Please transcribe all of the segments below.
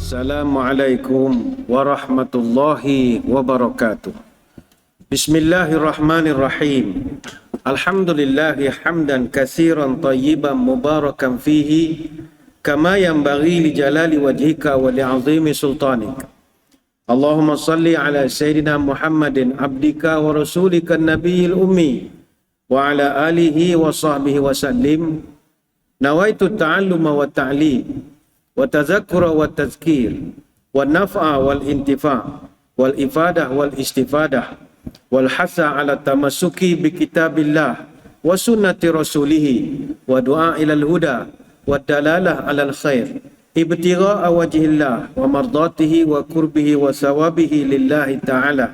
Assalamualaikum warahmatullahi wabarakatuh. Bismillahirrahmanirrahim. Alhamdulillahi hamdan katsiran tayyiban mubarakan fihi kama yanbaghi li jalali wajhika wa li'azimi sultanik. Allahumma salli ala sayyidina Muhammadin abdika wa rasulika nabiyil ummi wa ala alihi wa sahbihi wa sallim. Nawaitu ta'alluma wa ta'lim wa tazakkura wa tazkir wa naf'a wal intifa' wal ifadah wal istifadah wal hasa ala tamassuki bi kitabillah wa sunnati rasulih wa du'a ilal huda wa dalalah alal khair ibtigha'a wajhillah wa mardatihi wa qurbihi wa sawabihi lillahi ta'ala.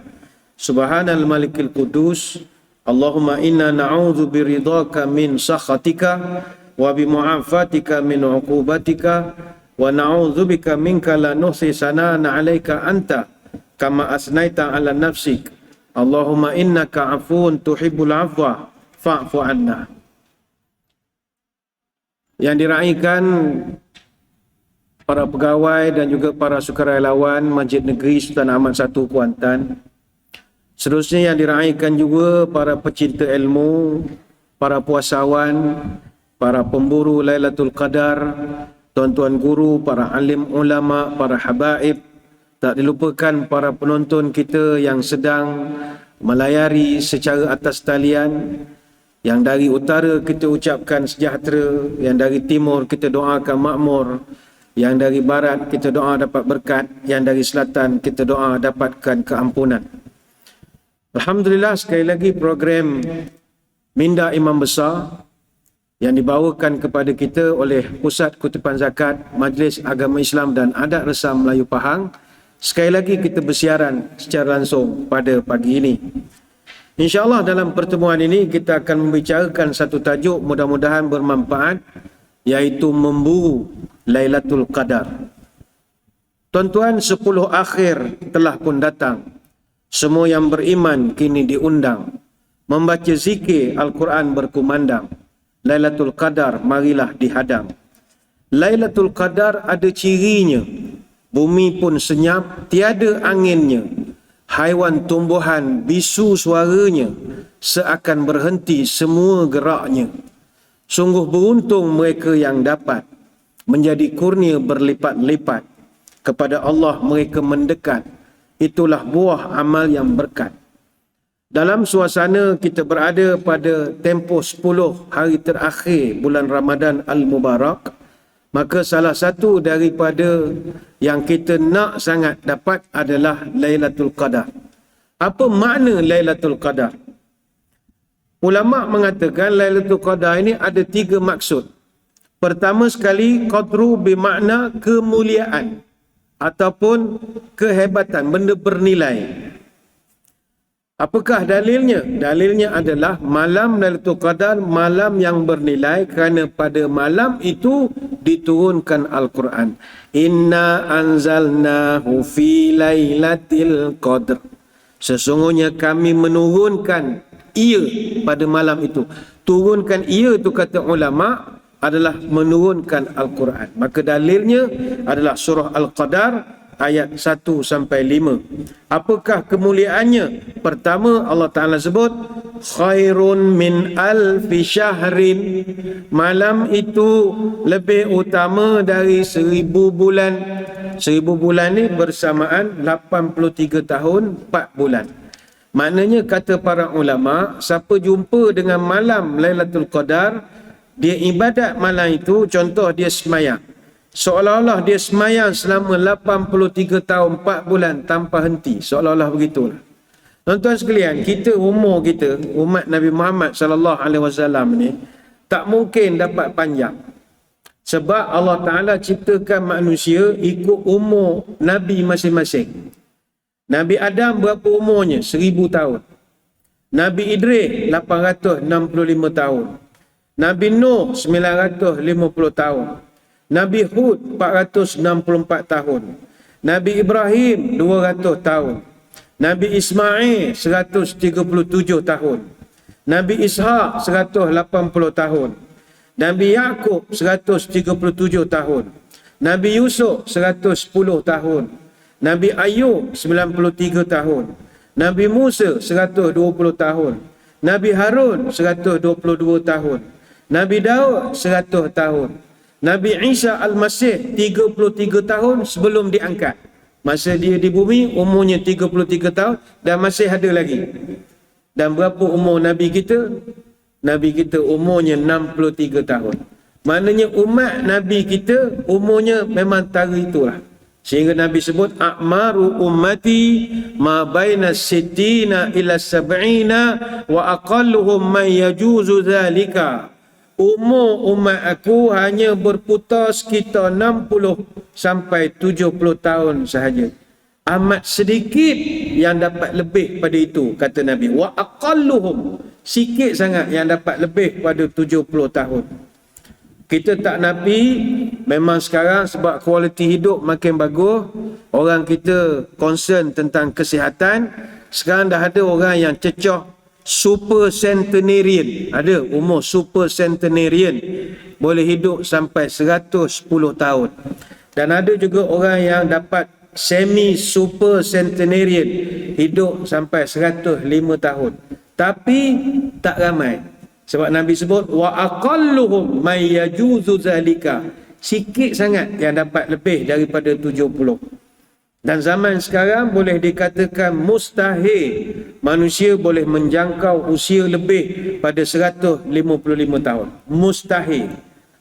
Subhanal malikil qudus. Allahumma inna na'udzu biridhaka min sakhatika wa bimu'afatika min 'uqubatika wa na'udzubika minka la nuhsi sanana 'alaika anta kama asnaita 'ala nafsik. Allahumma innaka 'afuwun tuhibbul 'afwa fa'fu 'anna. Yang diraihkan para pegawai dan juga para sukarelawan Masjid Negeri Sultan Ahmad I Kuantan. Seterusnya yang diraihkan juga para pecinta ilmu, para puasawan, para pemburu Lailatul Qadar, tuan-tuan guru, para alim ulama, para habaib. Tak dilupakan para penonton kita yang sedang melayari secara atas talian. Yang dari utara kita ucapkan sejahtera, yang dari timur kita doakan makmur, yang dari barat kita doa dapat berkat, yang dari selatan kita doa dapatkan keampunan. Alhamdulillah, sekali lagi program Minda Imam Besar yang dibawakan kepada kita oleh Pusat Kutipan Zakat Majlis Agama Islam dan Adat Resam Melayu Pahang. Sekali lagi kita bersiaran secara langsung pada pagi ini. InsyaAllah dalam pertemuan ini kita akan membicarakan satu tajuk mudah-mudahan bermanfaat, iaitu memburu Lailatul Qadar. Tuan-tuan, 10 akhir telah pun datang. Semua yang beriman kini diundang membaca zikir Al-Quran berkumandang. Lailatul Qadar marilah dihadang. Lailatul Qadar ada cirinya. Bumi pun senyap, tiada anginnya. Haiwan tumbuhan bisu suaranya, seakan berhenti semua geraknya. Sungguh beruntung mereka yang dapat menjadi kurnia berlipat-lipat. Kepada Allah mereka mendekat. Itulah buah amal yang berkat. Dalam suasana kita berada pada tempoh 10 hari terakhir bulan Ramadan Al-Mubarak, maka salah satu daripada yang kita nak sangat dapat adalah Lailatul Qadar. Apa makna Lailatul Qadar? Ulama mengatakan Lailatul Qadar ini ada 3 maksud. Pertama sekali, qadru bermakna kemuliaan ataupun kehebatan, benda bernilai. Apakah dalilnya? Dalilnya adalah malam Lailatul Qadar, malam yang bernilai kerana pada malam itu diturunkan Al-Quran. Inna anzalnahu fi lailatul qadr. Sesungguhnya kami menurunkan ia pada malam itu. Turunkan ia itu kata ulama adalah menurunkan Al-Quran. Maka dalilnya adalah surah Al-Qadar ayat 1 sampai 5. Apakah kemuliaannya? Pertama, Allah Ta'ala sebut khairun min alfi syahrin. Malam itu lebih utama dari 1000 bulan. 1000 bulan ni bersamaan 83 tahun 4 bulan. Maknanya kata para ulama, siapa jumpa dengan malam Lailatul Qadar, dia ibadat malam itu, contoh dia semayang, seolah-olah dia semayang selama 83 tahun 4 bulan tanpa henti, seolah-olah begitulah. Tuan-tuan sekalian, kita umur kita, umat Nabi Muhammad sallallahu alaihi wasallam ni tak mungkin dapat panjang. Sebab Allah Taala ciptakan manusia ikut umur nabi masing-masing. Nabi Adam berapa umurnya? 1000 tahun. Nabi Idris 865 tahun. Nabi Nuh 950 tahun. Nabi Hud 464 tahun. Nabi Ibrahim 200 tahun. Nabi Ismail 137 tahun. Nabi Ishaq 180 tahun. Nabi Yaqub 137 tahun. Nabi Yusuf 110 tahun. Nabi Ayub 93 tahun. Nabi Musa 120 tahun. Nabi Harun 122 tahun. Nabi Daud 100 tahun. Nabi Isa Al-Masih 33 tahun sebelum diangkat. Masa dia di bumi umurnya 33 tahun dan masih ada lagi. Dan berapa umur Nabi kita? Nabi kita umurnya 63 tahun. Maknanya umat Nabi kita umurnya memang tara itulah. Sehingga Nabi sebut a'maru ummati ma baina sittina ila sab'ina wa aqalluhum man yajuzu dhalika. Umur umat aku hanya berputar sekitar 60 sampai 70 tahun sahaja. Amat sedikit yang dapat lebih pada itu, kata Nabi. Wa aqalluhum, sikit sangat yang dapat lebih pada 70 tahun. Kita tak nafi, memang sekarang sebab kualiti hidup makin bagus, orang kita concern tentang kesihatan. Sekarang dah ada orang yang cecah super centenarian, ada umur super centenarian, boleh hidup sampai 110 tahun. Dan ada juga orang yang dapat semi super centenarian, hidup sampai 105 tahun. Tapi tak ramai. Sebab Nabi sebut wa aqalluhum may yajuzu zalika, sikit sangat yang dapat lebih daripada 70. Dan zaman sekarang boleh dikatakan mustahil manusia boleh menjangkau usia lebih pada 155 tahun. Mustahil.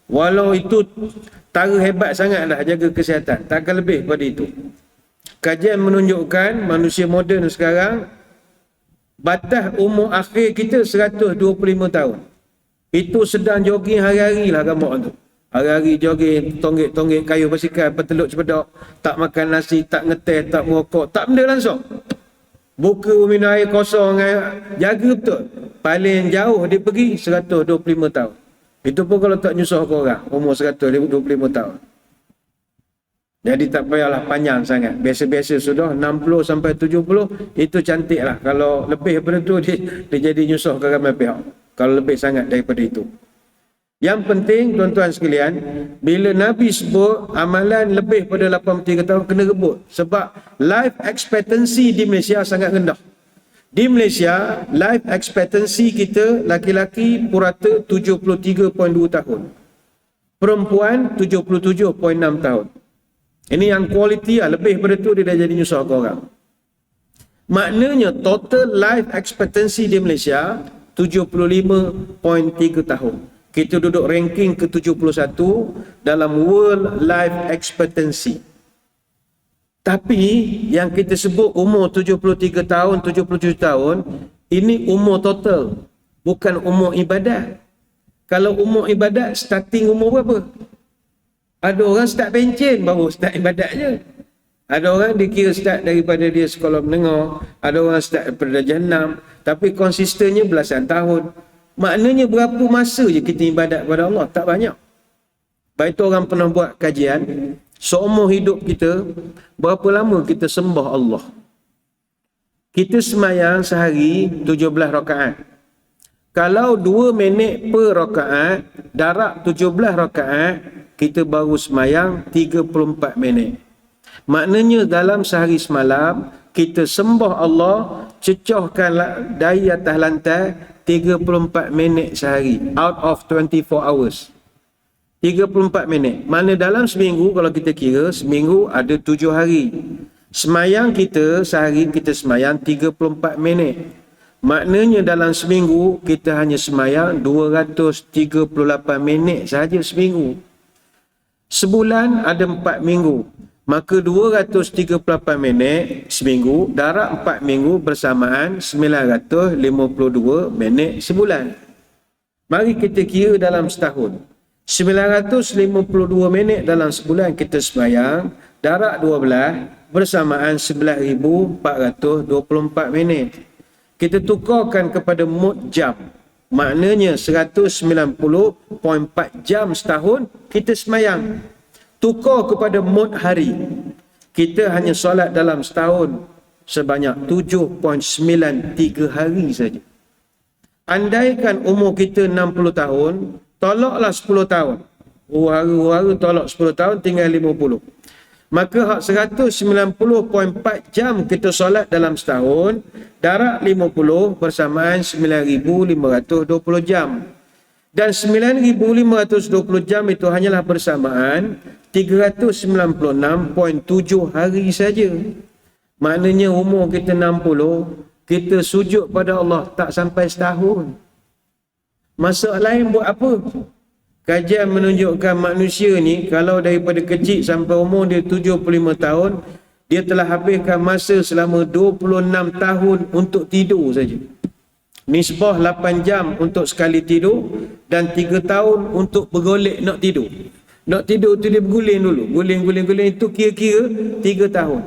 Walau itu tara hebat sangatlah jaga kesihatan, takkan lebih pada itu. Kajian menunjukkan manusia moden sekarang batas umur akhir kita 125 tahun. Itu sedang jogging hari-hari lah gambar tu. Hari-hari jogging, tonggek-tonggek kayu basikal, peteluk cepedak, tak makan nasi, tak ngeteh, tak merokok, tak benda langsung. Buka minum air kosong, jaga betul. Paling jauh dia pergi 125 tahun. Itu pun kalau tak nyusah ke orang, umur 125 tahun. Jadi tak payahlah panjang sangat. Biasa-biasa sudah 60 sampai 70 itu cantik lah. Kalau lebih daripada tu dia jadi nyusah ke ramai pihak. Kalau lebih sangat daripada itu. Yang penting tuan-tuan sekalian, bila Nabi sebut amalan lebih pada 83 tahun kena rebut. Sebab life expectancy di Malaysia sangat rendah. Di Malaysia, life expectancy kita laki-laki purata 73.2 tahun. Perempuan 77.6 tahun. Ini yang kualiti lah. Lebih pada tu dia dah jadi nyusah ke orang. Maknanya total life expectancy di Malaysia 75.3 tahun. Kita duduk ranking ke-71 dalam world life expectancy. Tapi yang kita sebut umur 73 tahun, 77 tahun, ini umur total. Bukan umur ibadat. Kalau umur ibadat, starting umur berapa? Ada orang start pencen baru start ibadat je. Ada orang dikira start daripada dia sekolah menengah. Ada orang start daripada darjah 6. Tapi konsistennya belasan tahun. Maknanya berapa masa je kita ibadat kepada Allah? Tak banyak. Baik tu orang pernah buat kajian. Seumur hidup kita, berapa lama kita sembah Allah? Kita semayang sehari 17 rakaat. Kalau 2 minit per rakaat, darab 17 rakaat, kita baru semayang 34 minit. Maknanya dalam sehari semalam, kita sembah Allah, cecahkan dari atas lantai 34 minit sehari. Out of 24 hours. 34 minit. Mana dalam seminggu, kalau kita kira, seminggu ada 7 hari. Semayang kita, sehari kita semayang 34 minit. Maknanya dalam seminggu, kita hanya semayang 238 minit sahaja seminggu. Sebulan ada 4 minggu. Maka 238 minit seminggu, darab 4 minggu bersamaan 952 minit sebulan. Mari kita kira dalam setahun. 952 minit dalam sebulan kita sembahyang, darab 12 bersamaan 11,424 minit. Kita tukarkan kepada mod jam. Maknanya 190.4 jam setahun kita semayang. Tukar kepada mod hari. Kita hanya solat dalam setahun sebanyak 7.93 hari saja. Andaikan umur kita 60 tahun, tolaklah 10 tahun. Huru-hara tolak 10 tahun tinggal 50. Maka hak 190.4 jam kita solat dalam setahun, darab 50 bersamaan 9,520 jam. Dan 9,520 jam itu hanyalah bersamaan 396.7 hari saja. Maknanya umur kita 60, kita sujud pada Allah tak sampai setahun. Masa lain buat apa? Kajian menunjukkan manusia ni kalau daripada kecil sampai umur dia 75 tahun, dia telah habiskan masa selama 26 tahun untuk tidur saja. Nisbah 8 jam untuk sekali tidur dan 3 tahun untuk bergolek nak tidur. Nak tidur tu dia berguling dulu. Guling itu kira-kira 3 tahun.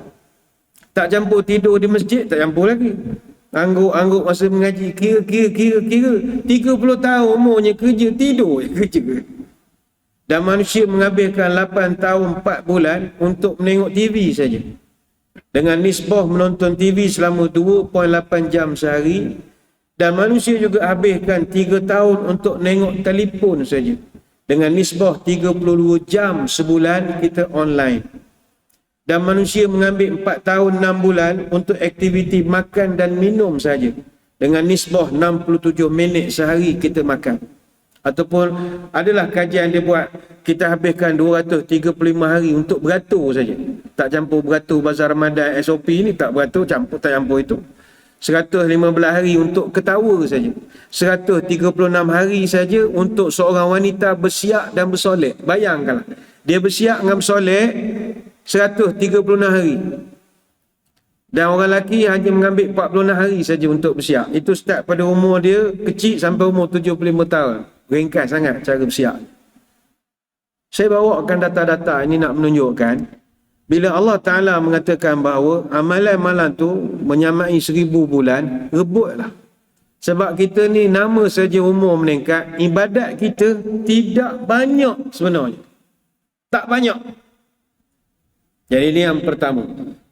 Tak campur tidur di masjid, tak campur lagi. Angguk masa mengaji, kira 30 tahun umurnya kerja tidur. Dan manusia menghabiskan 8 tahun 4 bulan untuk menengok TV saja. Dengan nisbah menonton TV selama 2.8 jam sehari. Dan manusia juga habiskan 3 tahun untuk menengok telefon saja. Dengan nisbah 32 jam sebulan kita online. Dan manusia mengambil 4 tahun 6 bulan untuk aktiviti makan dan minum saja. Dengan nisbah 67 minit sehari kita makan. Ataupun adalah kajian dia buat, kita habiskan 235 hari untuk beratur saja. Tak campur beratur bazar Ramadan SOP ni, tak beratur, tak campur itu. 115 hari untuk ketawa saja. 136 hari saja untuk seorang wanita bersiap dan bersolek. Bayangkanlah, dia bersiap dengan bersolek 136 hari. Dan orang lelaki hanya mengambil 46 hari saja untuk bersiap. Itu start pada umur dia kecil sampai umur 75 tahun. Ringkas sangat cara bersiap. Saya bawakan data-data ini nak menunjukkan bila Allah Ta'ala mengatakan bahawa amalan malam tu menyamai 1000 bulan, rebutlah. Sebab kita ni nama saja umur meningkat, ibadat kita tidak banyak sebenarnya. Tak banyak. Jadi ini yang pertama.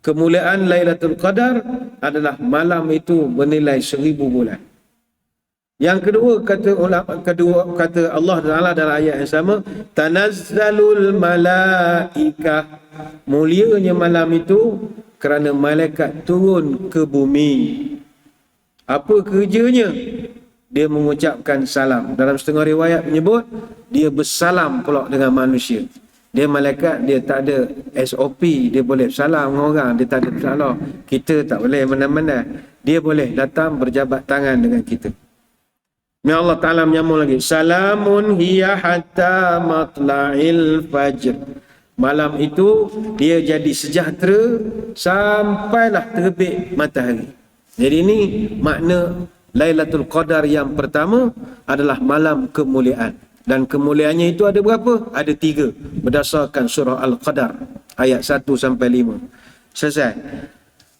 Kemuliaan Lailatul Qadar adalah malam itu bernilai 1000 bulan. Yang kedua, kata Allah Ta'ala dalam ayat yang sama, tanazzalul malaikah, mulianya malam itu kerana malaikat turun ke bumi. Apa kerjanya? Dia mengucapkan salam. Dalam setengah riwayat menyebut dia bersalam pula dengan manusia. Dia malaikat, dia tak ada SOP, dia boleh salam dengan orang, dia tak ada salah. Kita tak boleh mana-mana. Dia boleh datang berjabat tangan dengan kita. Ya Allah Ta'ala menyambung lagi. Salamun hiya hatta matla'il fajr. Malam itu dia jadi sejahtera sampailah terbit matahari. Jadi ini makna Lailatul Qadar yang pertama adalah malam kemuliaan. Dan kemuliaannya itu ada berapa? Ada 3 berdasarkan surah Al-Qadar ayat 1 sampai 5. Selesai.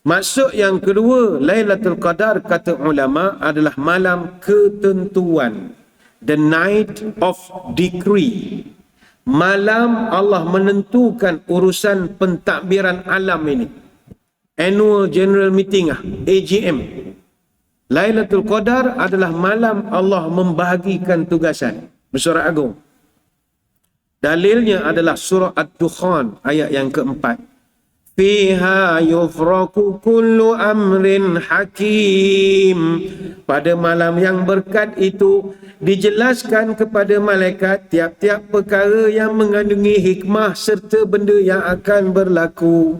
Maksud yang kedua, Lailatul Qadar kata ulama adalah malam ketentuan. The night of decree. Malam Allah menentukan urusan pentadbiran alam ini. Annual General Meeting AGM. Lailatul Qadar adalah malam Allah membahagikan tugasan. Bersurat Agung. Dalilnya adalah surah Ad-Dukhan ayat yang keempat. Fiha yufraku kullu amrin hakim. Pada malam yang berkat itu dijelaskan kepada malaikat tiap-tiap perkara yang mengandungi hikmah serta benda yang akan berlaku.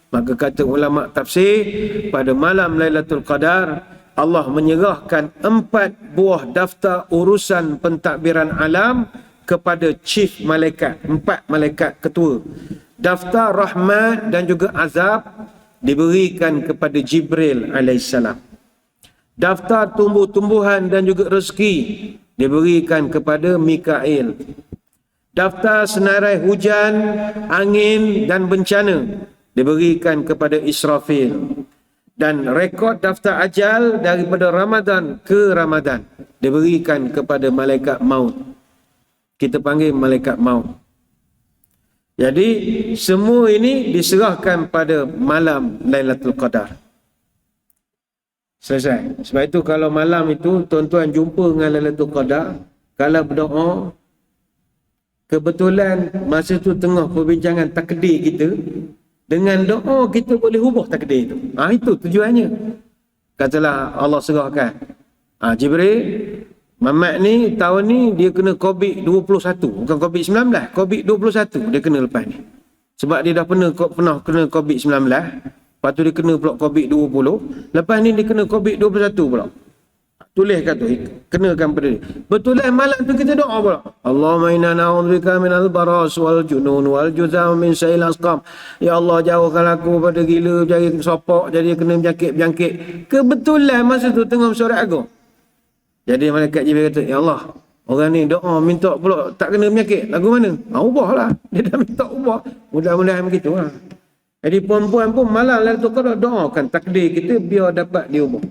Maka kata ulama tafsir, pada malam Lailatul Qadar Allah menyerahkan 4 buah daftar urusan pentadbiran alam kepada chief malaikat, 4 malaikat ketua. Daftar rahmat dan juga azab diberikan kepada Jibril alaihissalam. Daftar tumbuh-tumbuhan dan juga rezeki diberikan kepada Mikail. Daftar senarai hujan, angin dan bencana diberikan kepada Israfil. Dan rekod daftar ajal daripada Ramadan ke Ramadan diberikan kepada malaikat maut. Kita panggil malaikat maut. Jadi semua ini diserahkan pada malam Lailatul Qadar. Selesai. Sebab itu kalau malam itu tuan-tuan jumpa dengan Lailatul Qadar, kalau berdoa Kebetulan masa tu tengah perbincangan takdir kita, dengan doa kita boleh ubah takdir itu. Itu tujuannya. Katalah Allah serahkan. Jibril, Mamat ni tahun ni dia kena COVID-21, bukan COVID-19, COVID-21 dia kena lepas ni. Sebab dia dah pernah kena COVID-19, lepas tu dia kena pula COVID-20, lepas ni dia kena COVID-21 pula. Tulis kat tu, kenakan pada dia. Betulan malam tu kita doa pula. Allahumma inna na'udzubika minal baras wal junun wal juzam min syai'il asqam. Ya Allah, jauhkan aku pada gila, jadi sopok, jadi kena berjangkit. Kebetulan masa tu tengah bersorak agung. Jadi malaikat Jibril kata, ya Allah, orang ni doa minta pula tak kena penyakit. Lagu mana? Ubahlah. Dia dah minta ubah. Mudah-mudahan begitu lah. Jadi perempuan pun malam Lailatul Qadar doakan takdir kita biar dapat diubah.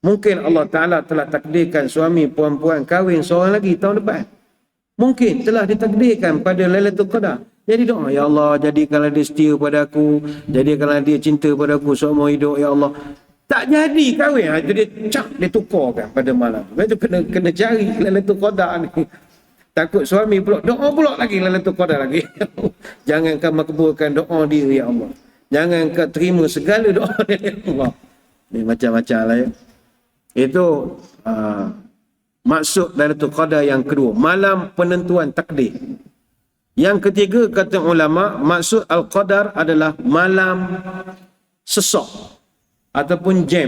Mungkin Allah Ta'ala telah takdirkan suami perempuan kahwin seorang lagi tahun depan. Mungkin telah ditakdirkan pada Lailatul Qadar. Jadi doa, ya Allah, jadikanlah dia setia pada aku, jadikanlah dia cinta pada aku seumur hidup, ya Allah. Tak jadi kahwin, itu dia tukarkan pada malam. Itu kena cari Lailatul Qadar ni. Takut suami pula doa pula lagi Lailatul Qadar lagi. Jangan kau makbulkan doa dia, ya Allah. Jangan kau terima segala doa dia, ya Allah. Ni macam-macam lah ya. Itu maksud Lailatul Qadar yang kedua, malam penentuan takdir. Yang ketiga, kata ulama, maksud Al-Qadar adalah malam sesak ataupun jam,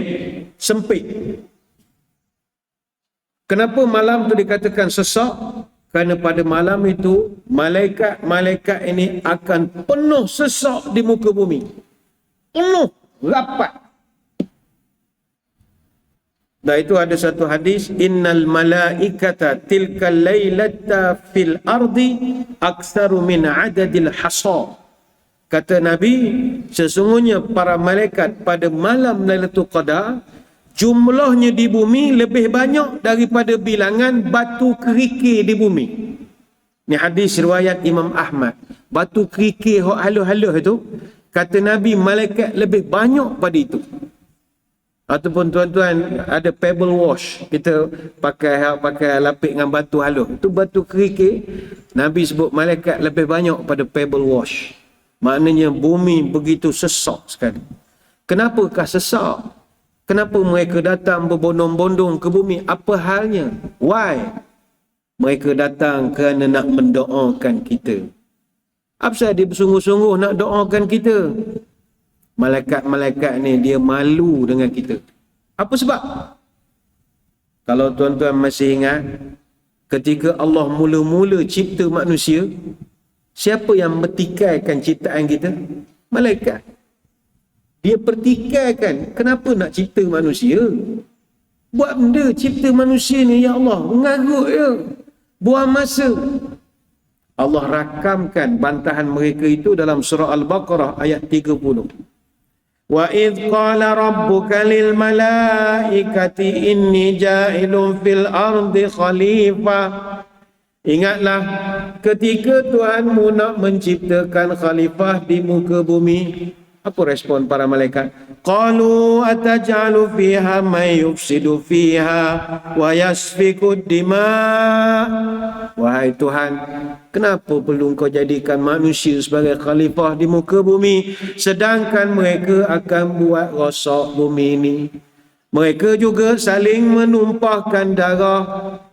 sempit. Kenapa malam tu dikatakan sesak? Kerana pada malam itu malaikat-malaikat ini akan penuh sesak di muka bumi. Penuh, rapat. Dan itu ada satu hadis, innal malaikata tilka lailata fil ardi aktsaru min adadil hasa. Kata Nabi, sesungguhnya para malaikat pada malam Lailatul Qadar jumlahnya di bumi lebih banyak daripada bilangan batu kerikil di bumi. Ni hadis riwayat Imam Ahmad. Batu kerikil halus-halus itu, kata Nabi, malaikat lebih banyak pada itu. Ataupun tuan-tuan ada pebble wash, kita pakai lapik dengan batu halus, itu batu kerikil. Nabi sebut malaikat lebih banyak pada pebble wash. Maknanya bumi begitu sesak sekali. Kenapakah sesak? Kenapa mereka datang berbondong-bondong ke bumi? Apa halnya? Why? Mereka datang kerana nak mendoakan kita. Apa sebab dia bersungguh-sungguh nak doakan kita? Malaikat-malaikat ni dia malu dengan kita. Apa sebab? Kalau tuan-tuan masih ingat, ketika Allah mula-mula cipta manusia, siapa yang metikaikan ciptaan kita? Malaikat. Dia pertikaikan. Kenapa nak cipta manusia? Buat benda cipta manusia ni, ya Allah, mengarut ya. Buang masa. Allah rakamkan bantahan mereka itu dalam surah Al-Baqarah ayat 30. Wa idh qala rabbuka lil malaikati inni ja'ilun fil ardi khalifah. Ingatlah ketika Tuhanmu nak menciptakan khalifah di muka bumi. Apa respon para malaikat? Qalu ataj'alu fiha may yufsidu fiha wa yasfiku dima'. Wahai Tuhan, kenapa perlu Engkau jadikan manusia sebagai khalifah di muka bumi, sedangkan mereka akan buat rosak bumi ini? Mereka juga saling menumpahkan darah.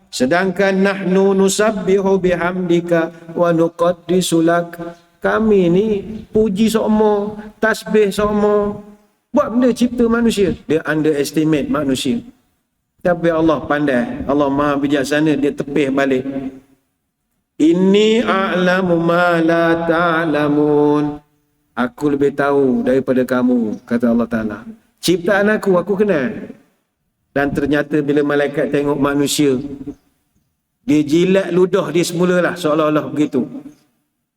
Sedangkan nahnu nusabbihu bihamdika wa nuqaddisu lak. Kami ni puji sokmo, tasbih sokmo. Buat benda cipta manusia. Dia underestimate manusia. Tapi Allah pandai. Allah Maha bijaksana, dia tepih balik. Inni a'lamu ma la ta'lamun. Aku lebih tahu daripada kamu, kata Allah Ta'ala. Ciptaan aku kenal. Dan ternyata bila malaikat tengok manusia, dia jilat ludah dia semulalah, seolah-olah begitu.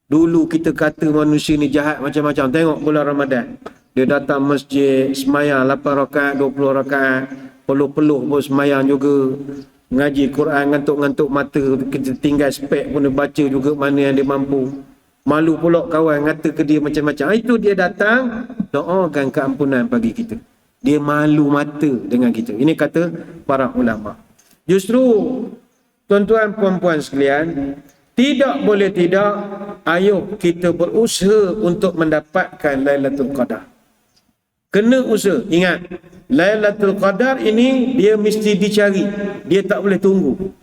Dulu kita kata manusia ni jahat macam-macam. Tengok bulan Ramadan, dia datang masjid, semayang 8 rakaat, 20 rakaat, peluh-peluh pun semayang juga, ngaji Quran, ngantuk-ngantuk mata, kita tinggal spek pun dia baca juga mana yang dia mampu. Malu pula kawan ngata ke dia macam-macam. Itu dia datang doakan keampunan bagi kita. Dia malu mata dengan kita. Ini kata para ulama. Justru tuan-tuan puan-puan sekalian, Tidak boleh tidak, ayo kita berusaha untuk mendapatkan Lailatul Qadar. Kena usaha. Ingat, Lailatul Qadar ini dia mesti dicari. Dia tak boleh tunggu.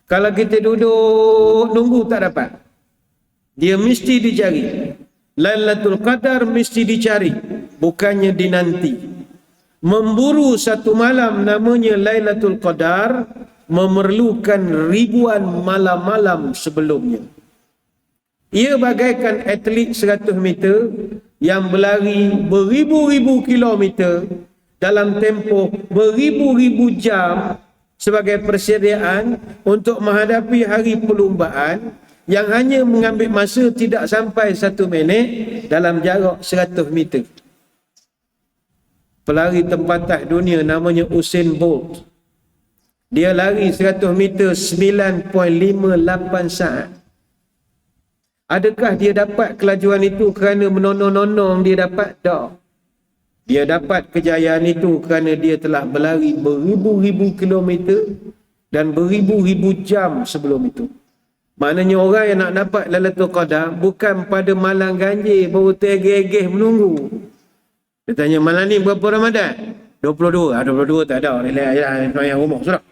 Kalau kita duduk nunggu tak dapat. Dia mesti dicari. Lailatul Qadar mesti dicari, bukannya dinanti. Memburu satu malam namanya Lailatul Qadar memerlukan ribuan malam-malam sebelumnya. Ia bagaikan atlet 100 meter yang berlari beribu-ribu kilometer dalam tempoh beribu-ribu jam sebagai persediaan untuk menghadapi hari perlumbaan yang hanya mengambil masa tidak sampai 1 minit dalam jarak 100 meter. Pelari tempatah dunia namanya Usain Bolt. Dia lari 100 meter 9.58 saat. Adakah dia dapat kelajuan itu kerana menonong-nonong dia dapat? Tak. Dia dapat kejayaan itu kerana dia telah berlari beribu-ribu kilometer dan beribu-ribu jam sebelum itu. Maknanya orang yang nak dapat Lailatul Qadar bukan pada malam ganjil baru tergegeh menunggu. Dia tanya, malam ni berapa Ramadan? 22. 22 tak ada. Relax semayang rumah sudah.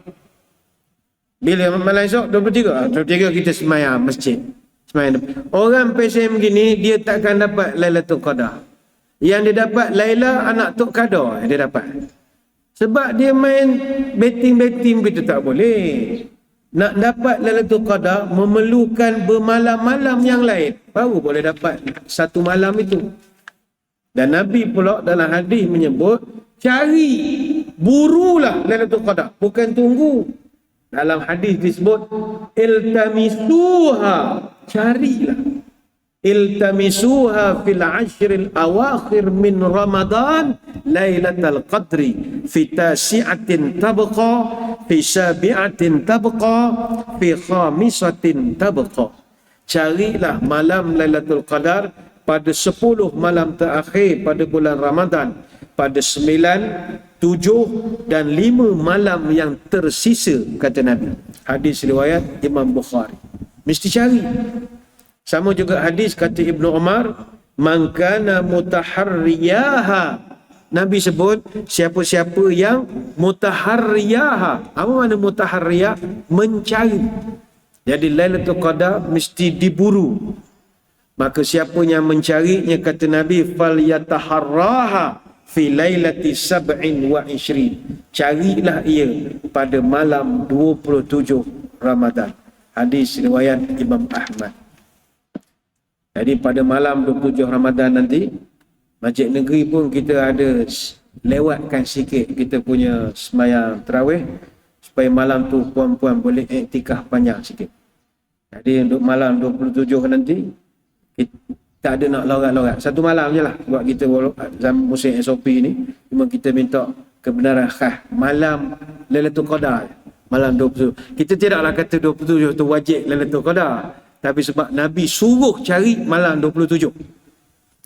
Bila malam esok 23. 23 kita semayang masjid. Semayang. Orang PSM gini dia takkan dapat Lailatul Qadar. Yang dia dapat Laila anak Tok Qadar dia dapat. Sebab dia main betting kita tak boleh. Nak dapat Lailatul Qadar memerlukan bermalam-malam yang lain baru boleh dapat satu malam itu. Dan Nabi pula dalam hadis menyebut cari, burulah Lailatul Qadar, bukan tunggu. Dalam hadis disebut iltamisuha, carilah. Iltamisuha fil ashril awakhir min Ramadan Lailatul Qadri fi tasi'atin tabqa fi sabi'atin tabqa fi khamisatin tabqa. Carilah malam Lailatul Qadar pada 10 malam terakhir pada bulan Ramadan, pada 9, 7 dan 5 malam yang tersisa, kata Nabi. Hadis riwayat Imam Bukhari. Mesti cari. Sama juga hadis kata Ibnu Umar, man kana mutaharriyaha. Nabi sebut siapa-siapa yang mutaharriyaha. Apa makna mutaharriyah? Mencari. Jadi Lailatul Qadar mesti diburu. Maka siapa yang mencarinya, kata Nabi, fal yataharraha fi lailati 27. Carilah ia pada malam 27 Ramadan. Hadis riwayat Imam Ahmad. Jadi pada malam 27 Ramadan nanti, Masjid Negeri pun kita ada lewatkan sikit kita punya sembahyang tarawih supaya malam tu puan-puan boleh iktikaf panjang sikit. Jadi untuk malam 27 nanti kita tak ada nak lorat-lorat. Satu malam je lah buat kita dalam musim SOP ni. Cuma kita minta kebenaran khas malam Lailatul Qadar. Malam 27. Kita tidaklah kata 27 tu wajib Lailatul Qadar. Tapi sebab Nabi suruh cari malam 27.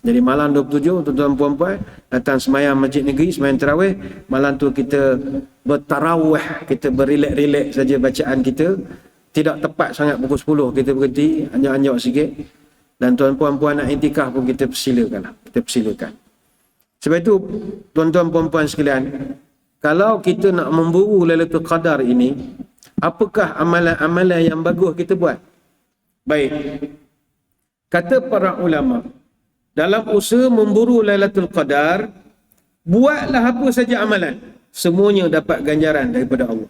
Jadi malam 27 tuan-tuan puan-puan datang semayang Masjid Negeri, semayang tarawih. Malam tu kita bertarawih, kita berilek-rilek saja bacaan kita. Tidak tepat sangat pukul 10 kita berhenti, anjak-anjak sikit. Dan tuan-puan-puan nak intikaf pun kita persilakan. Kita persilakan. Sebab itu, tuan-tuan puan-puan sekalian, kalau kita nak memburu Lailatul Qadar ini, apakah amalan-amalan yang bagus kita buat? Baik. Kata para ulama, dalam usaha memburu Lailatul Qadar, buatlah apa saja amalan. Semuanya dapat ganjaran daripada Allah.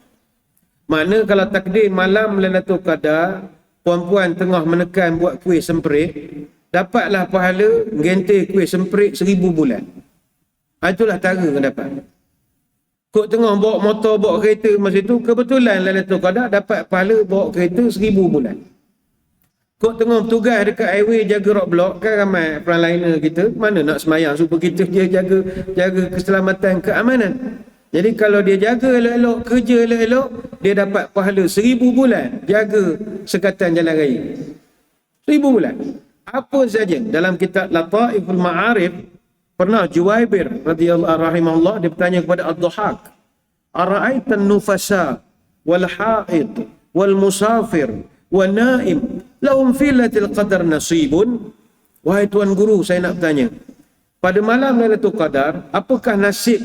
Makna kalau takdir malam Lailatul Qadar, puan-puan tengah menekan buat kuih semperit, dapatlah pahala gentir kuih semperit 1000 bulan. Itulah cara yang dapat. Kok tengah bawa motor, bawa kereta masa itu, kebetulan Lailatul Qadar dapat pahala bawa kereta 1000 bulan. Kok tengah bertugas dekat highway jaga roadblock, kan ramai frontliner kita, mana nak semayang supaya kita dia jaga keselamatan, keamanan. Jadi kalau dia jaga elok-elok, kerja elok-elok, dia dapat pahala 1000 bulan jaga sekatan jalan raya. 1000 bulan. Apa saja dalam kitab Lataiful Ma'arif, pernah Juwaibir radhiyallahu rahimahullah dia bertanya kepada Ad-Dhahhak, ara'aitan nufasa wal haid wal musafir wa naim lahum fi lailatul qadar nasibun. Wahai tuan guru, saya nak bertanya, pada malam Lailatul Qadar, apakah nasib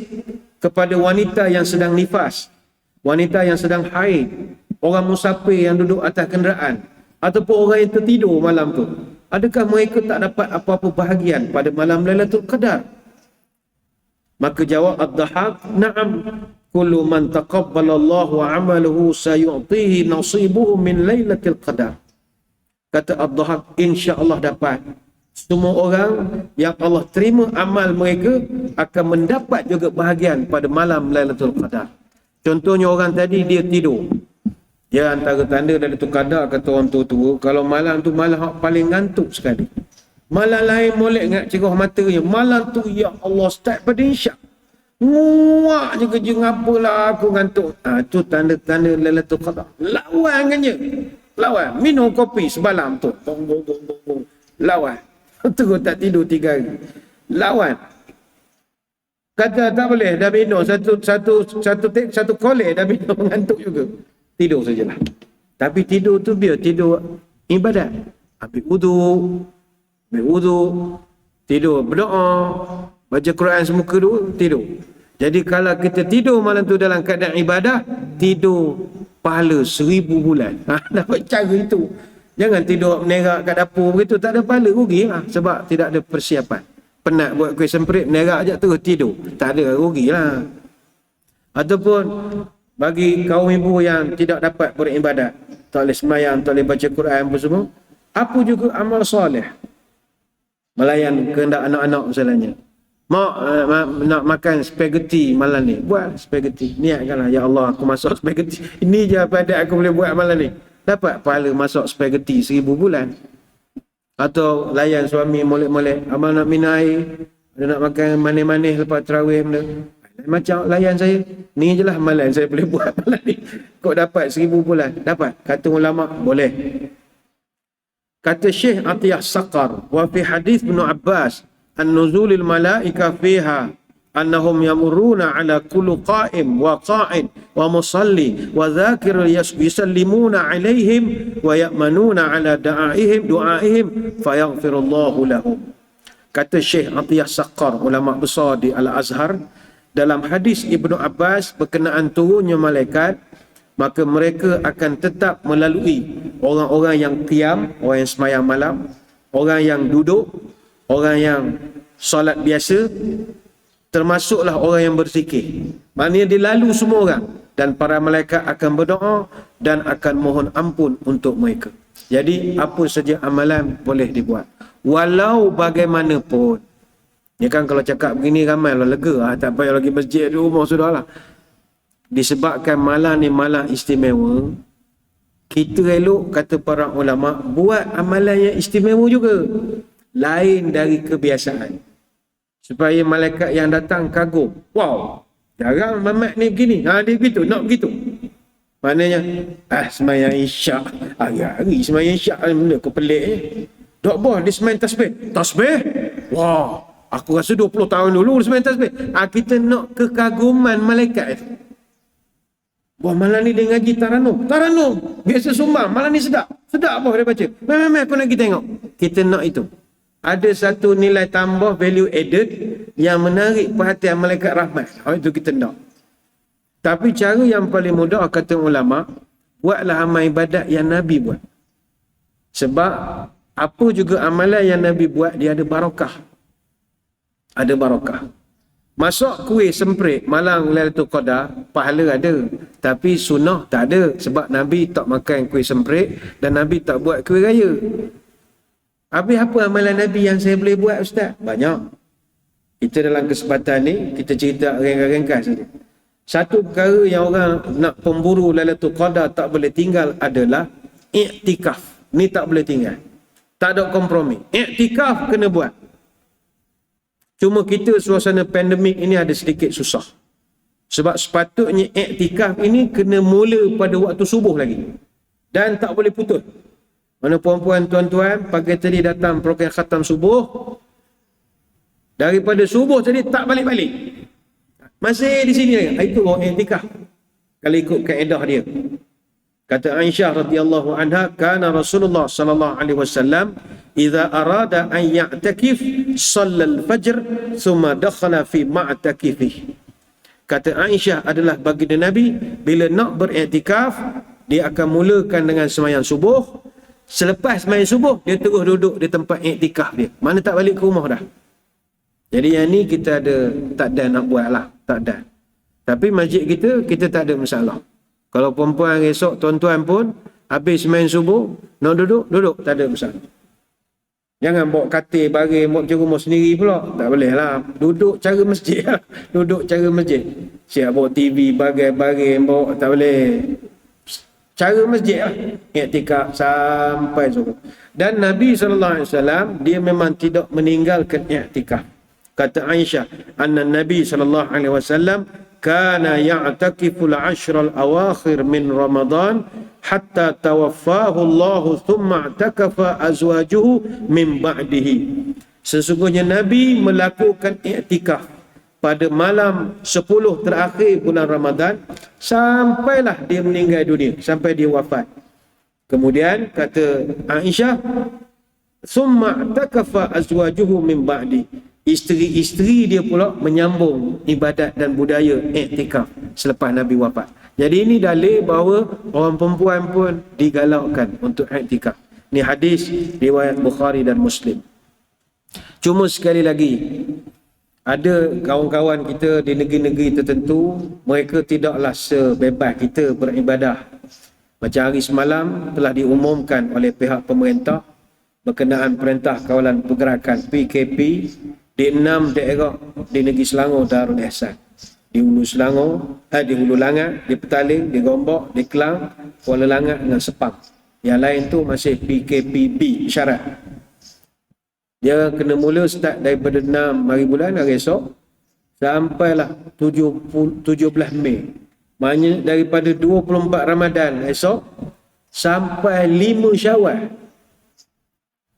kepada wanita yang sedang nifas, wanita yang sedang haid, orang musafir yang duduk atas kenderaan, ataupun orang yang tertidur malam tu? Adakah mereka tak dapat apa-apa bahagian pada malam Lailatul Qadar? Maka jawab Ad-Dhahhak, na'am, kullu man taqabbalallahu amaluhu sayu'tihi nasibuhu min Lailatul Qadar. Kata Ad-Dhahhak, insya-Allah dapat. Semua orang yang Allah terima amal mereka akan mendapat juga bahagian pada malam Lailatul Qadar. Contohnya orang tadi dia tidur. Ya, antara tanda Lailatul Qadar kata orang tua-tua, kalau malam tu malam paling ngantuk sekali. Malam lain molek ingat cerah matanya. Malam tu ya Allah start pada isyak. Nguak je kerja, ngapalah aku ngantuk. Tu tanda-tanda Lailatul Qadar. Lawan kan je. Lawan. Minum kopi semalam tu. Lawan. Terus tak tidur 3 hari. Lawan. Kata tak boleh, dah minum satu kolek dah minum, ngantuk juga. Tidur sajalah. Tapi tidur tu biar tidur ibadat. Ambil wudu, tidur berdoa, baca Quran semuka dua, tidur. Jadi kalau kita tidur malam tu dalam keadaan ibadah, tidur pahala 1000 bulan. Dapat cara itu. Jangan tidur menerak kat dapur begitu, tak ada pahala, rugi lah. Sebab tidak ada persiapan. Penat buat kuih semprit, menerak je terus tidur. Tak ada, rugi lah. Ataupun bagi kaum ibu yang tidak dapat beribadat, tak boleh sembahyang, tak boleh baca Quran apa semua, apa juga amal soleh. Melayan kehendak anak-anak misalnya. Nak makan spaghetti malam ni, buat spaghetti. Niatkanlah, ya Allah aku masak spaghetti. Ini je apa ada aku boleh buat malam ni. Dapat pahala masak spaghetti 1000 bulan. Atau layan suami molek-molek, abang nak minum air, ada nak makan manis-manis lepas tarawih benda. Macam layan saya, ni je lah amalan saya boleh buat malam ni. Kau dapat 1000 bulan, dapat. Kata ulama, boleh. Kata Syekh Atiyah Saqar, wa fi hadis Ibn Abbas, an-nuzulil malaika fiha annahum yamurruna ala kulli qa'im wa qa'id wa musalli wa dhakir yusallimuna alaihim wa ya'manuna ala du'aihim fayaghfirullahu lahum. Kata Syekh Atiyah Saqar, ulama besar di Al-Azhar, dalam hadis Ibnu Abbas berkenaan turunnya malaikat, maka mereka akan tetap melalui orang-orang yang qiyam, orang yang sembahyang malam, orang yang duduk, orang yang solat biasa, termasuklah orang yang berzikir. Maknanya dilalu semua orang, dan para malaikat akan berdoa dan akan mohon ampun untuk mereka. Jadi apa saja amalan boleh dibuat, walau bagaimanapun. Ya kan, kalau cakap begini ramai lah lega, tak payah lagi masjid di rumah sudahlah. Disebabkan malam ni malam istimewa, kita elok, kata para ulama, buat amalan yang istimewa juga, lain dari kebiasaan, supaya malaikat yang datang kagum. Wow, jarang Mamat ni begini. Dia begitu, nak begitu. Maknanya, sembahyang isyak. Hari-hari sembahyang isyak, benda kau pelik ni. Dok boh, dia sembahyang tasbih. Tasbih? Wah, aku rasa 20 tahun dulu dia sembahyang tasbih. Kita nak kekaguman malaikat itu. Wah, malam ni dia ngaji Taranum. Biasa sumbang, malam ni sedap. Sedap apa dia baca. Memang aku nak pergi tengok. Kita nak itu. Ada satu nilai tambah, value added, yang menarik perhatian malaikat rahmat. Itu kita nak. Tapi cara yang paling mudah, kata ulama, buatlah amal ibadat yang Nabi buat. Sebab apa juga amalan yang Nabi buat, dia ada barakah. Ada barakah. Masak kuih semprit malam Lailatul Qadar, pahala ada. Tapi sunnah tak ada. Sebab Nabi tak makan kuih semprit dan Nabi tak buat kuih raya. Habis apa amalan Nabi yang saya boleh buat, Ustaz? Banyak. Kita dalam kesempatan ni, kita cerita ringkas saja. Satu perkara yang orang nak pemburu Lailatul Qadar tak boleh tinggal adalah iktikaf. Ni tak boleh tinggal. Tak ada kompromi. Iktikaf kena buat. Cuma kita suasana pandemik ini ada sedikit susah. Sebab sepatutnya iktikaf ini kena mula pada waktu subuh lagi. Dan tak boleh putus. Mana puan-puan, tuan-tuan, pagi tadi datang program khatam subuh. Daripada subuh tadi tak balik-balik. Masih di sini lagi. Itu orang iktikaf. Kalau ikut kaedah dia. Kata Aisyah radhiyallahu anha, kana Rasulullah sallallahu alaihi wasallam idza arada an ya'takif shalla al-fajr thumma dakhala fi ma'takifih. Kata Aisyah adalah baginda Nabi bila nak beriktikaf, dia akan mulakan dengan sembahyang subuh. Selepas sembahyang subuh, dia terus duduk di tempat iktikaf dia. Mana tak balik ke rumah dah. Jadi yang ni kita tak ada nak buat lah, tak ada. Tapi masjid kita tak ada masalah. Kalau perempuan esok, tuan-tuan pun habis sembahyang subuh, nak duduk, tak ada masalah. Jangan bawa katil, baring, bawa macam rumah sendiri pula. Tak boleh lah. Duduk cara masjid lah. Duduk cara masjid. Siap bawa TV, baring, bawa, tak boleh. Cara masjid lah. Iktikaf sampai subuh. Dan Nabi SAW, dia memang tidak meninggalkan iktikaf. Kata Aisyah, anna Nabi SAW kana ya'takifu al-'ashra al-awakhir min Ramadan hatta tawaffahu Allah thumma i'takafa azwajuhu min ba'dihi. Sesungguhnya Nabi melakukan iktikaf pada malam 10 terakhir bulan Ramadan sampailah dia meninggal dunia, sampai dia wafat. Kemudian kata Aisyah, thumma i'takafa azwajuhu min ba'di. Isteri-isteri dia pula menyambung ibadat dan budaya iktikaf selepas Nabi wafat. Jadi ini dalil bahawa orang perempuan pun digalakkan untuk iktikaf. Ini hadis riwayat Bukhari dan Muslim. Cuma sekali lagi, ada kawan-kawan kita di negeri-negeri tertentu, mereka tidaklah sebebas kita beribadah. Macam hari semalam telah diumumkan oleh pihak pemerintah berkenaan perintah kawalan pergerakan PKP di 6 daerah di negeri Selangor Darul Ihsan. Di Hulu Selangor, di Hulu Langat, di Petaling, di Gombak, di Kelang, Kuala Langat dengan Sepang. Yang lain tu masih PKPB syarat. Dia kena mula start daripada 6 hari bulan, hari esok, sampailah 17 Mei. Maknanya daripada 24 Ramadan esok sampai 5 Syawal.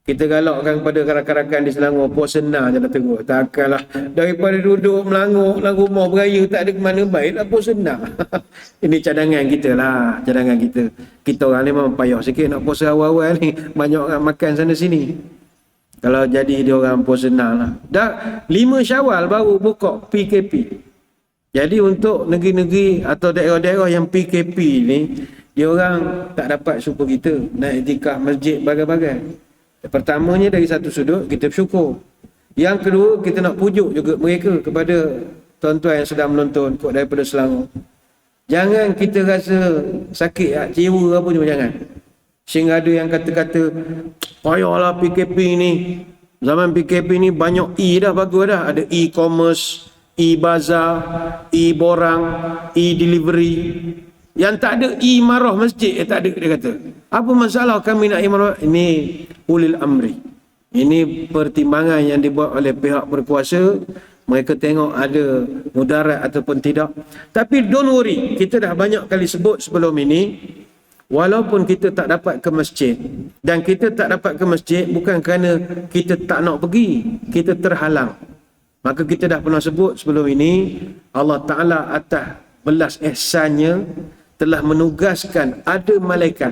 Kita galakkan kepada rakan-rakan di Selangor, puasa senang je lah teruk. Takkanlah daripada duduk melanguk dalam rumah beraya tak ada ke mana, baiklah puasa senang. Ini cadangan kita lah, cadangan kita. Kita orang ni memang payah sikit nak puasa awal-awal ni. Banyak orang makan sana sini. Kalau jadi dia orang puasa senang lah. Dah 5 Syawal baru buka PKP. Jadi untuk negeri-negeri atau daerah-daerah yang PKP ni, dia orang tak dapat support kita nak iktikaf masjid bagai-bagai. Pertamanya dari satu sudut kita bersyukur. Yang kedua kita nak pujuk juga mereka kepada tuan-tuan yang sedang menonton kot daripada Selangor. Jangan kita rasa sakit, cewa apa pun jangan. Sehingga ada yang kata-kata payahlah PKP ni. Zaman PKP ni banyak dah bagus dah. Ada e-commerce, e-bazar, e-borang, e-delivery. Yang tak ada imarah masjid, tak ada, dia kata. Apa masalah kami nak imarah? Ini ulil amri. Ini pertimbangan yang dibuat oleh pihak berkuasa. Mereka tengok ada mudarat ataupun tidak. Tapi don't worry, kita dah banyak kali sebut sebelum ini, walaupun kita tak dapat ke masjid, dan kita tak dapat ke masjid bukan kerana kita tak nak pergi, kita terhalang. Maka kita dah pernah sebut sebelum ini, Allah Ta'ala atas belas ihsannya telah menugaskan ada malaikat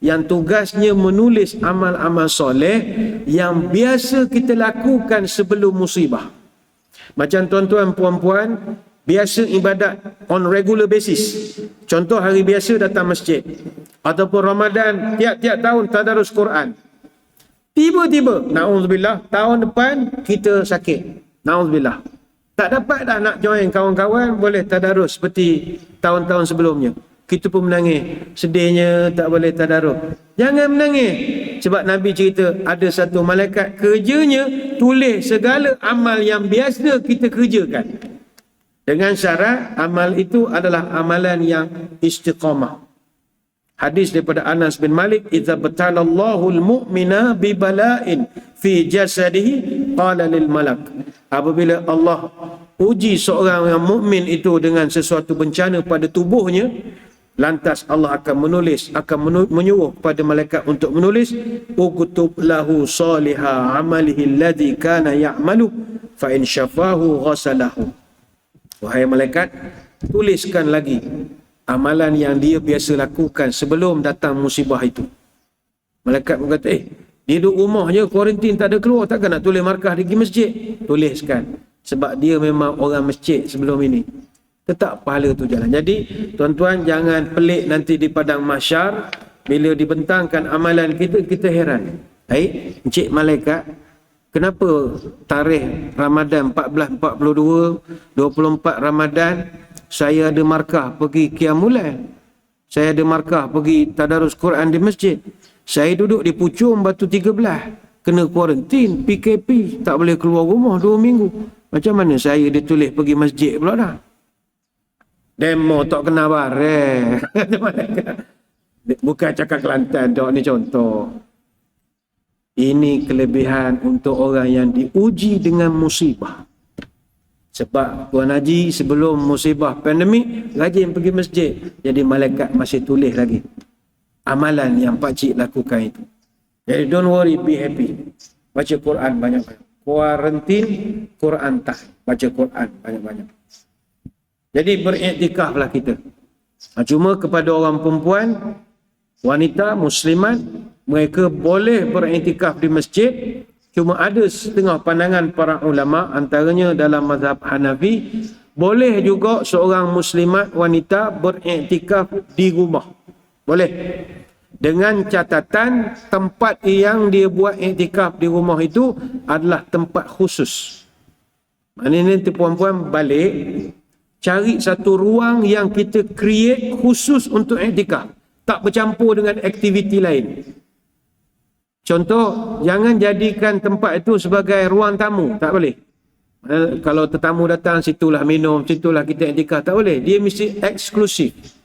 yang tugasnya menulis amal-amal soleh yang biasa kita lakukan sebelum musibah. Macam tuan-tuan puan-puan biasa ibadat on regular basis. Contoh hari biasa datang masjid, ataupun Ramadan tiap-tiap tahun tadarus Quran. Tiba-tiba, na'udzubillah, tahun depan kita sakit. Na'udzubillah. Tak dapat dah nak join kawan-kawan boleh tadarus seperti tahun-tahun sebelumnya. Kita pun menangis. Sedihnya tak boleh tadarus. Jangan menangis. Sebab Nabi cerita ada satu malaikat kerjanya tulis segala amal yang biasa kita kerjakan. Dengan syarat amal itu adalah amalan yang istiqamah. Hadis daripada Anas bin Malik, "Idza batalallahu al-mu'mina bi bala'in fi jasadihi qala lil malak." Apabila Allah uji seorang yang mukmin itu dengan sesuatu bencana pada tubuhnya, lantas Allah akan menulis, menyuruh pada malaikat untuk menulis, "Uktub lahu salihah amalihi alladhi kana ya'malu fa in syafahu ghasalahu." Wahai malaikat, tuliskan lagi amalan yang dia biasa lakukan sebelum datang musibah itu. Malaikat berkata, dia duduk rumah je, kuarantin, tak ada keluar, takkan nak tulis markah pergi masjid? Tuliskan. Sebab dia memang orang masjid sebelum ini. Tetap pahala tu jalan. Jadi, tuan-tuan jangan pelik nanti di padang mahsyar, bila dibentangkan amalan kita, kita heran. Encik malaikat, kenapa tarikh Ramadan 1442, 24 Ramadan, saya ada markah pergi Qiyamulail. Saya ada markah pergi tadarus Quran di masjid. Saya duduk di Puchong Batu 13. Kena kuarantin, PKP, tak boleh keluar rumah 2 minggu. Macam mana saya ditulis pergi masjid pula dah? Demo tak kena bareng. Bukan cakap Kelantan, dok, ni contoh. Ini kelebihan untuk orang yang diuji dengan musibah. Sebab Tuan Haji sebelum musibah pandemik, rajin pergi masjid. Jadi malaikat masih tulis lagi amalan yang pakcik lakukan itu. Jadi don't worry, be happy. Baca Quran banyak-banyak. Kuarantin, Quran tak. Baca Quran banyak-banyak. Jadi beriktikaflah kita. Cuma kepada orang perempuan, wanita, muslimat, mereka boleh beriktikaf di masjid. Cuma ada setengah pandangan para ulama, antaranya dalam mazhab Hanafi, boleh juga seorang muslimat wanita beriktikaf di rumah. Boleh. Dengan catatan tempat yang dia buat iktikaf di rumah itu adalah tempat khusus. Maknanya nanti puan-puan balik, cari satu ruang yang kita create khusus untuk iktikaf. Tak bercampur dengan aktiviti lain. Contoh, jangan jadikan tempat itu sebagai ruang tamu. Tak boleh. Kalau tetamu datang, situlah minum, situlah kita iktikaf. Tak boleh. Dia mesti eksklusif.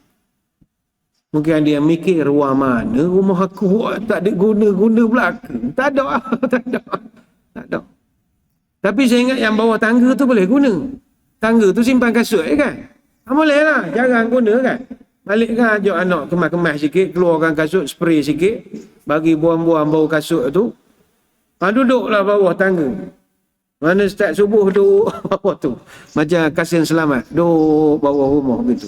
Mungkin dia mikir, ruang mana rumah aku tak ada guna-guna belakang. Tak ada. Tak ada. Tak ada. Tapi saya ingat yang bawah tangga tu boleh guna. Tangga tu simpan kasut kan? Boleh lah. Jarang guna kan? Balik kan ajak anak kemas-kemas sikit, keluarkan kasut, spray sikit, bagi buang-buang bau kasut tu. Duduklah bawah tangga. Mana start subuh duduk bawah tu. Macam Kasim Selamat, duduk bawah rumah begitu.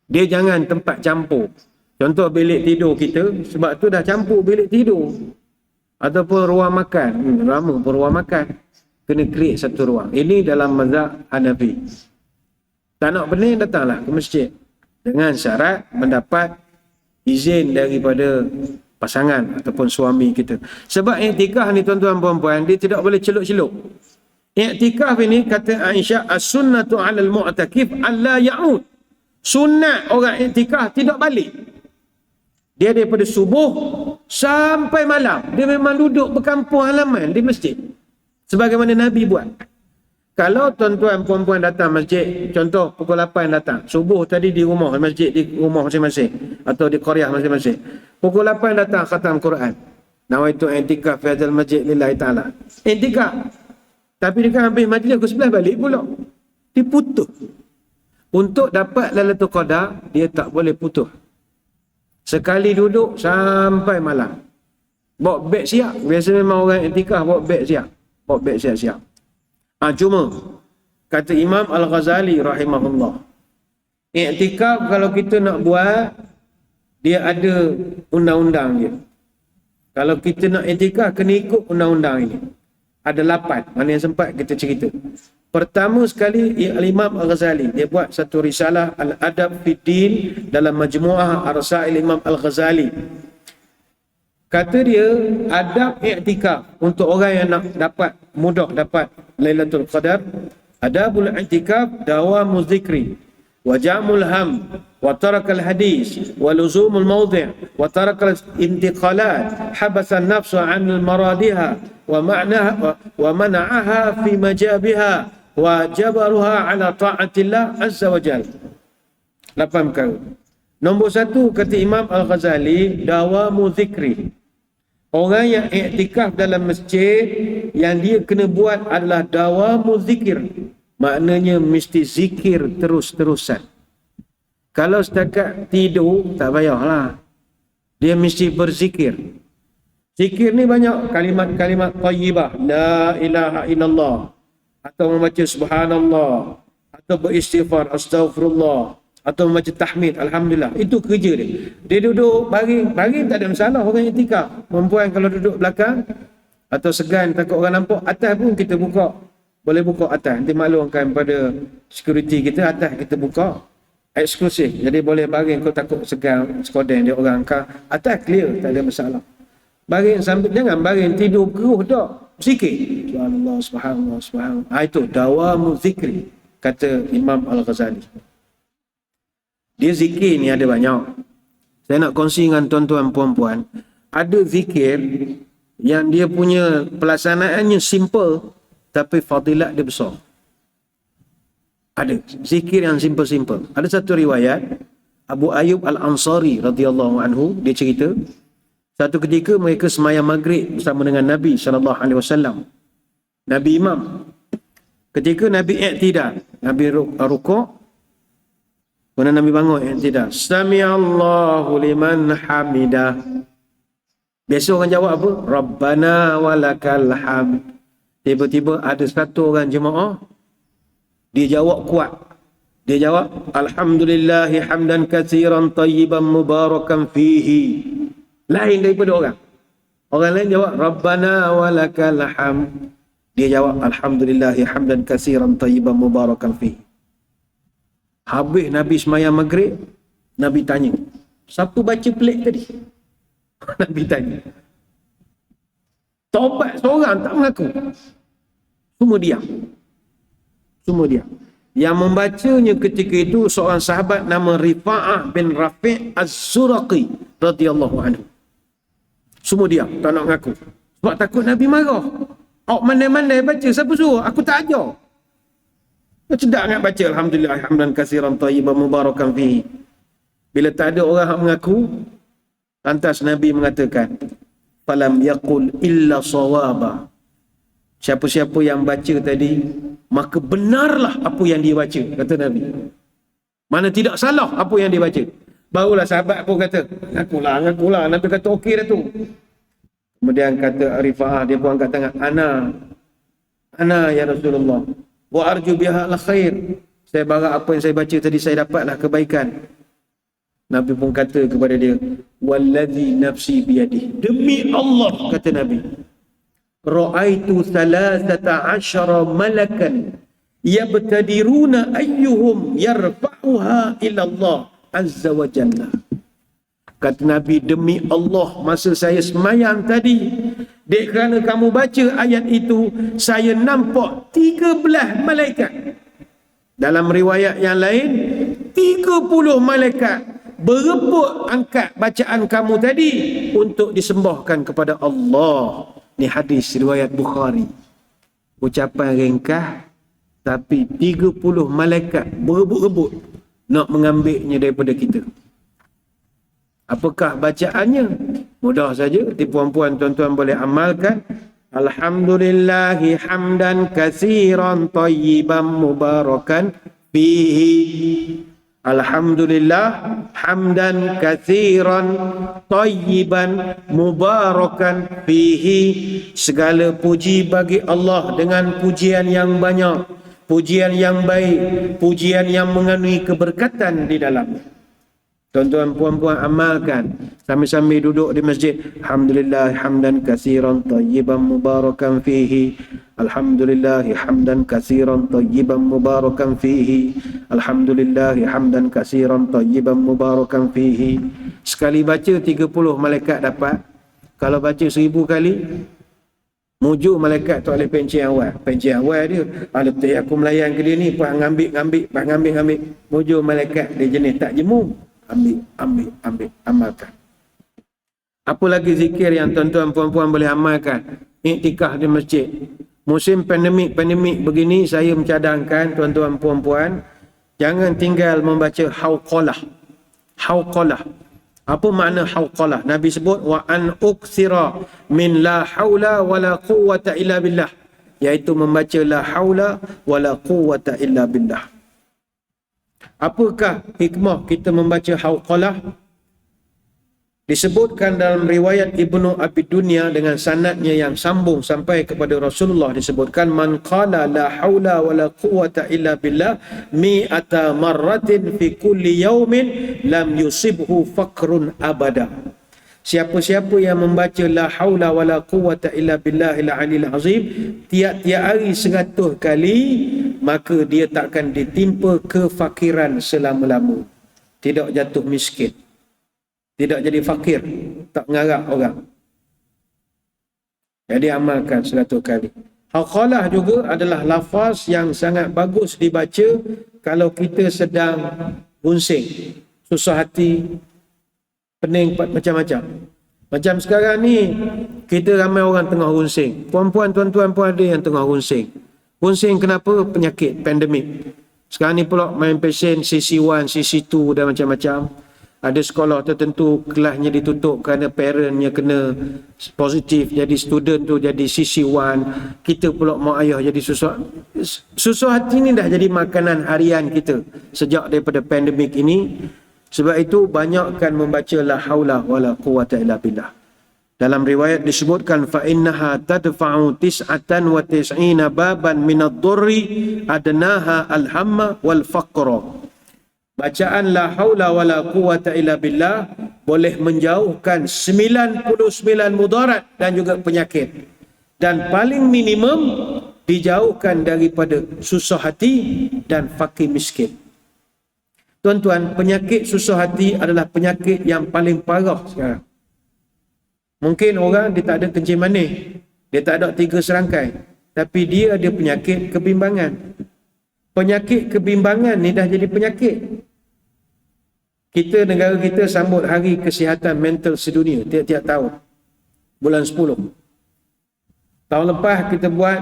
Dia jangan tempat campur. Contoh bilik tidur kita, sebab tu dah campur bilik tidur. Ataupun ruang makan. Lama pun ruang makan. Kena create satu ruang. Ini dalam mazhab Hanafi. Tak nak pening, datanglah ke masjid. Dengan syarat mendapat izin daripada pasangan ataupun suami kita. Sebab iktikaf ni tuan-tuan puan-puan, dia tidak boleh celuk-celuk. Iktikaf ini kata Aisyah, as-sunnatu 'alal mu'takif alla ya'ud. Sunat orang iktikaf tidak balik. Dia daripada subuh sampai malam. Dia memang duduk berkampung halaman di masjid. Sebagaimana Nabi buat. Kalau tuan-tuan puan-puan datang masjid, contoh pukul 8 datang. Subuh tadi di rumah, masjid di rumah masing-masing. Atau di qaryah masing-masing. Pukul 8 datang khatam Quran. Nawaitu i'tikaf fi hadzal masjid lillahi ta'ala. I'tikaf. Tapi dia kan habis majlis pukul 11 balik pula. Diputus. Untuk dapat Lailatul Qadar, dia tak boleh putus. Sekali duduk sampai malam. Bawa beg siap. Biasa memang orang i'tikaf bawa beg siap. Bawa beg siap-siap. Cuma kata Imam Al-Ghazali rahimahullah, i'tikaf kalau kita nak buat, dia ada undang-undang dia. Kalau kita nak i'tikaf, kena ikut undang-undang ini. Ada 8, mana yang sempat kita cerita. Pertama sekali, Imam Al-Ghazali, dia buat satu risalah Al-Adab Fiddin dalam Majmu'ah Arsail Imam Al-Ghazali. Kata dia, adab i'tikaf untuk orang yang nak mudah dapat Lailatul Qadar. Adabul i'tikaf dawamu dzikri wa jamul ham wa tarakal hadis wa luzumul mawdi' wa tarakal intiqalat habasa an-nafsu 'an maradiha wa ma'naha wa mana'aha fi majabiha wa jabaruha 'ala ta'atillah azza wa jalla. 8 perkara. Nombor 1 kata Imam Al-Ghazali, dawamu dzikri. Orang yang iktikaf dalam masjid, yang dia kena buat adalah dawamu zikir. Maknanya mesti zikir terus-terusan. Kalau setakat tidur, tak payahlah. Dia mesti berzikir. Zikir ni banyak kalimat-kalimat thayyibah. La ilaha illallah. Atau membaca subhanallah. atau beristighfar, astaghfirullah, atau membaca tahmid, alhamdulillah. Itu kerja dia. Dia duduk baring tak ada masalah orang i'tikaf. Perempuan kalau duduk belakang atau segan takut orang nampak, atas pun kita buka. Boleh buka atas. Nanti maklumkan pada security kita, atas kita buka. Eksklusif. Jadi boleh baring, kau takut segan sekoden dia orang kau. Atas clear, tak ada masalah. Baring sambil, jangan baring tidur keruh tak. Zikir. Subhanallah, subhanallah, subhanallah. Itu dawamu zikri, kata Imam Al-Ghazali. Dia zikir ni ada banyak. Saya nak kongsi dengan tuan-tuan puan-puan. Ada zikir yang dia punya pelaksanaannya simple, tapi fadilat dia besar. Ada zikir yang simple-simple. Ada satu riwayat, Abu Ayyub Al-Ansari radhiyallahu anhu, dia cerita, satu ketika mereka semayang maghrib bersama dengan Nabi SAW. Nabi imam. Ketika Nabi i'tidal, Nabi rukuk, kemudian Nabi bangun i'tidal. Sami'allahu liman hamidah. Biasa orang jawab apa? Rabbana walakal hamd. Tiba-tiba ada satu orang jemaah, dia jawab kuat. Dia jawab, alhamdulillahi hamdan katsiran tayyiban mubarakan fihi. Lain daripada orang. Orang lain jawab, Rabbana walakal hamd. Dia jawab, alhamdulillahi hamdan katsiran tayyiban mubarakan fihi. Habis Nabi semayang maghrib, Nabi tanya, siapa baca pelik tadi? Nabi tanya. Taubat seorang tak mengaku. Semua diam. Semua diam. Yang membacanya ketika itu seorang sahabat nama Rifa'ah bin Rafi' Az-Zuraqi radhiyallahu anhu. Semua diam, tak nak mengaku. Sebab takut Nabi marah. Awak mandai-mandai baca, siapa suruh? Aku tak ajar. Cedak nak baca alhamdulillah hamdan katsiran tayyiban mubarakan fihi. Bila tak ada orang yang mengaku, lantas Nabi mengatakan, falam yaqul illa sawaba. Siapa-siapa yang baca tadi, maka benarlah apa yang dia baca, kata Nabi. Mana tidak salah apa yang dia baca. Barulah sahabat pun kata, ngakulah. Nabi kata okey dah tu. Kemudian kata Rifa'ah, dia pun angkat tangan, ana ya Rasulullah, wa arju biha al khair. Saya berharap apa yang saya baca tadi saya dapatlah kebaikan. Nabi pun kata kepada dia, wallazi nafsi biyadihi, demi Allah, kata Nabi, ra'aitu 13 malakan yabtadiruna ayyuhum yarfa'uha ila Allah azza wa jalla. Kata Nabi, demi Allah, masa saya semayang tadi, dek kerana kamu baca ayat itu, saya nampak 13 malaikat. Dalam riwayat yang lain, 30 malaikat berebut angkat bacaan kamu tadi untuk disembahkan kepada Allah. Ni hadis riwayat Bukhari. Ucapan ringkas, tapi 30 malaikat berebut-rebut nak mengambilnya daripada kita. Apakah bacaannya? Mudah saja. Puan-puan, tuan-tuan boleh amalkan. Alhamdulillahi hamdan katsiran tayyiban mubarakan fihi. Alhamdulillah hamdan katsiran tayyiban mubarakan fihi. Segala puji bagi Allah dengan pujian yang banyak, pujian yang baik, pujian yang mengandungi keberkatan di dalamnya. Tuan-tuan puan-puan amalkan sambil-sambil duduk di masjid. Alhamdulillah hamdan katsiran tayyiban mubarakan fihi. Alhamdulillah hamdan katsiran tayyiban mubarakan fihi. Alhamdulillah hamdan katsiran tayyiban mubarakan fihi. Sekali baca 30 malaikat dapat. Kalau baca 1000 kali, mujuk malaikat tu oleh pencen awal. Pencen awal dia, letak aku melayan ke dia ni, pas ngambil. Mujuk malaikat dia jenis tak jemu. Ambil, amalkan. Apa lagi zikir yang tuan-tuan puan-puan boleh amalkan? Iktikaf di masjid. Musim pandemik begini, saya mencadangkan tuan-tuan puan-puan, jangan tinggal membaca hauqalah. Hauqalah. Apa makna hauqalah? Nabi sebut, wa an uksira min la haula wa la quwwata illa billah. Iaitu membaca la haula wa la quwwata illa billah. Apakah hikmah kita membaca hauqalah? Disebutkan dalam riwayat Ibnu Abi Dunya dengan sanadnya yang sambung sampai kepada Rasulullah, disebutkan man qala la haula wala quwwata illa billah mi'ata marratin fi kulli yaumin lam yusibhu faqrun abada. Siapa-siapa yang membaca la haula wala quwwata illa billahil aliyil azim tiap-tiap hari 100 kali, maka dia takkan ditimpa kefakiran selama-lama. Tidak jatuh miskin, tidak jadi fakir, tak mengarap orang. Jadi amalkan 100 kali. Haqalah juga adalah lafaz yang sangat bagus dibaca kalau kita sedang bunsing, susah hati, pening, macam-macam. Macam sekarang ni, kita ramai orang tengah bunsing. Puan-puan, tuan-tuan pun ada yang tengah bunsing. Bunsing kenapa? Penyakit, pandemik. Sekarang ni pula main pesen CC1, CC2 dan macam-macam. Ada sekolah tertentu kelasnya ditutup kerana parentnya kena positif, jadi student tu jadi CC1. Kita pula mak ayah jadi susah hati ni dah jadi makanan harian kita sejak daripada pandemik ini. Sebab itu banyakkan membaca la haula wala quwwata illa billah. Dalam riwayat disebutkan fa innaha tadfa'u tis'atan wa tis'ina baban min ad-durri adnaha al-hamma wal faqra. Bacaan la haula wala quwwata illa billah boleh menjauhkan 99 mudarat dan juga penyakit. Dan paling minimum dijauhkan daripada susah hati dan fakir miskin. Tuan-tuan, penyakit susah hati adalah penyakit yang paling parah sekarang. Mungkin orang dia tak ada kencing manis, dia tak ada 3 serangkai, tapi dia ada penyakit kebimbangan. Penyakit kebimbangan ni dah jadi penyakit. Negara kita sambut Hari Kesihatan Mental Sedunia tiap-tiap tahun, bulan 10. Tahun lepas kita buat,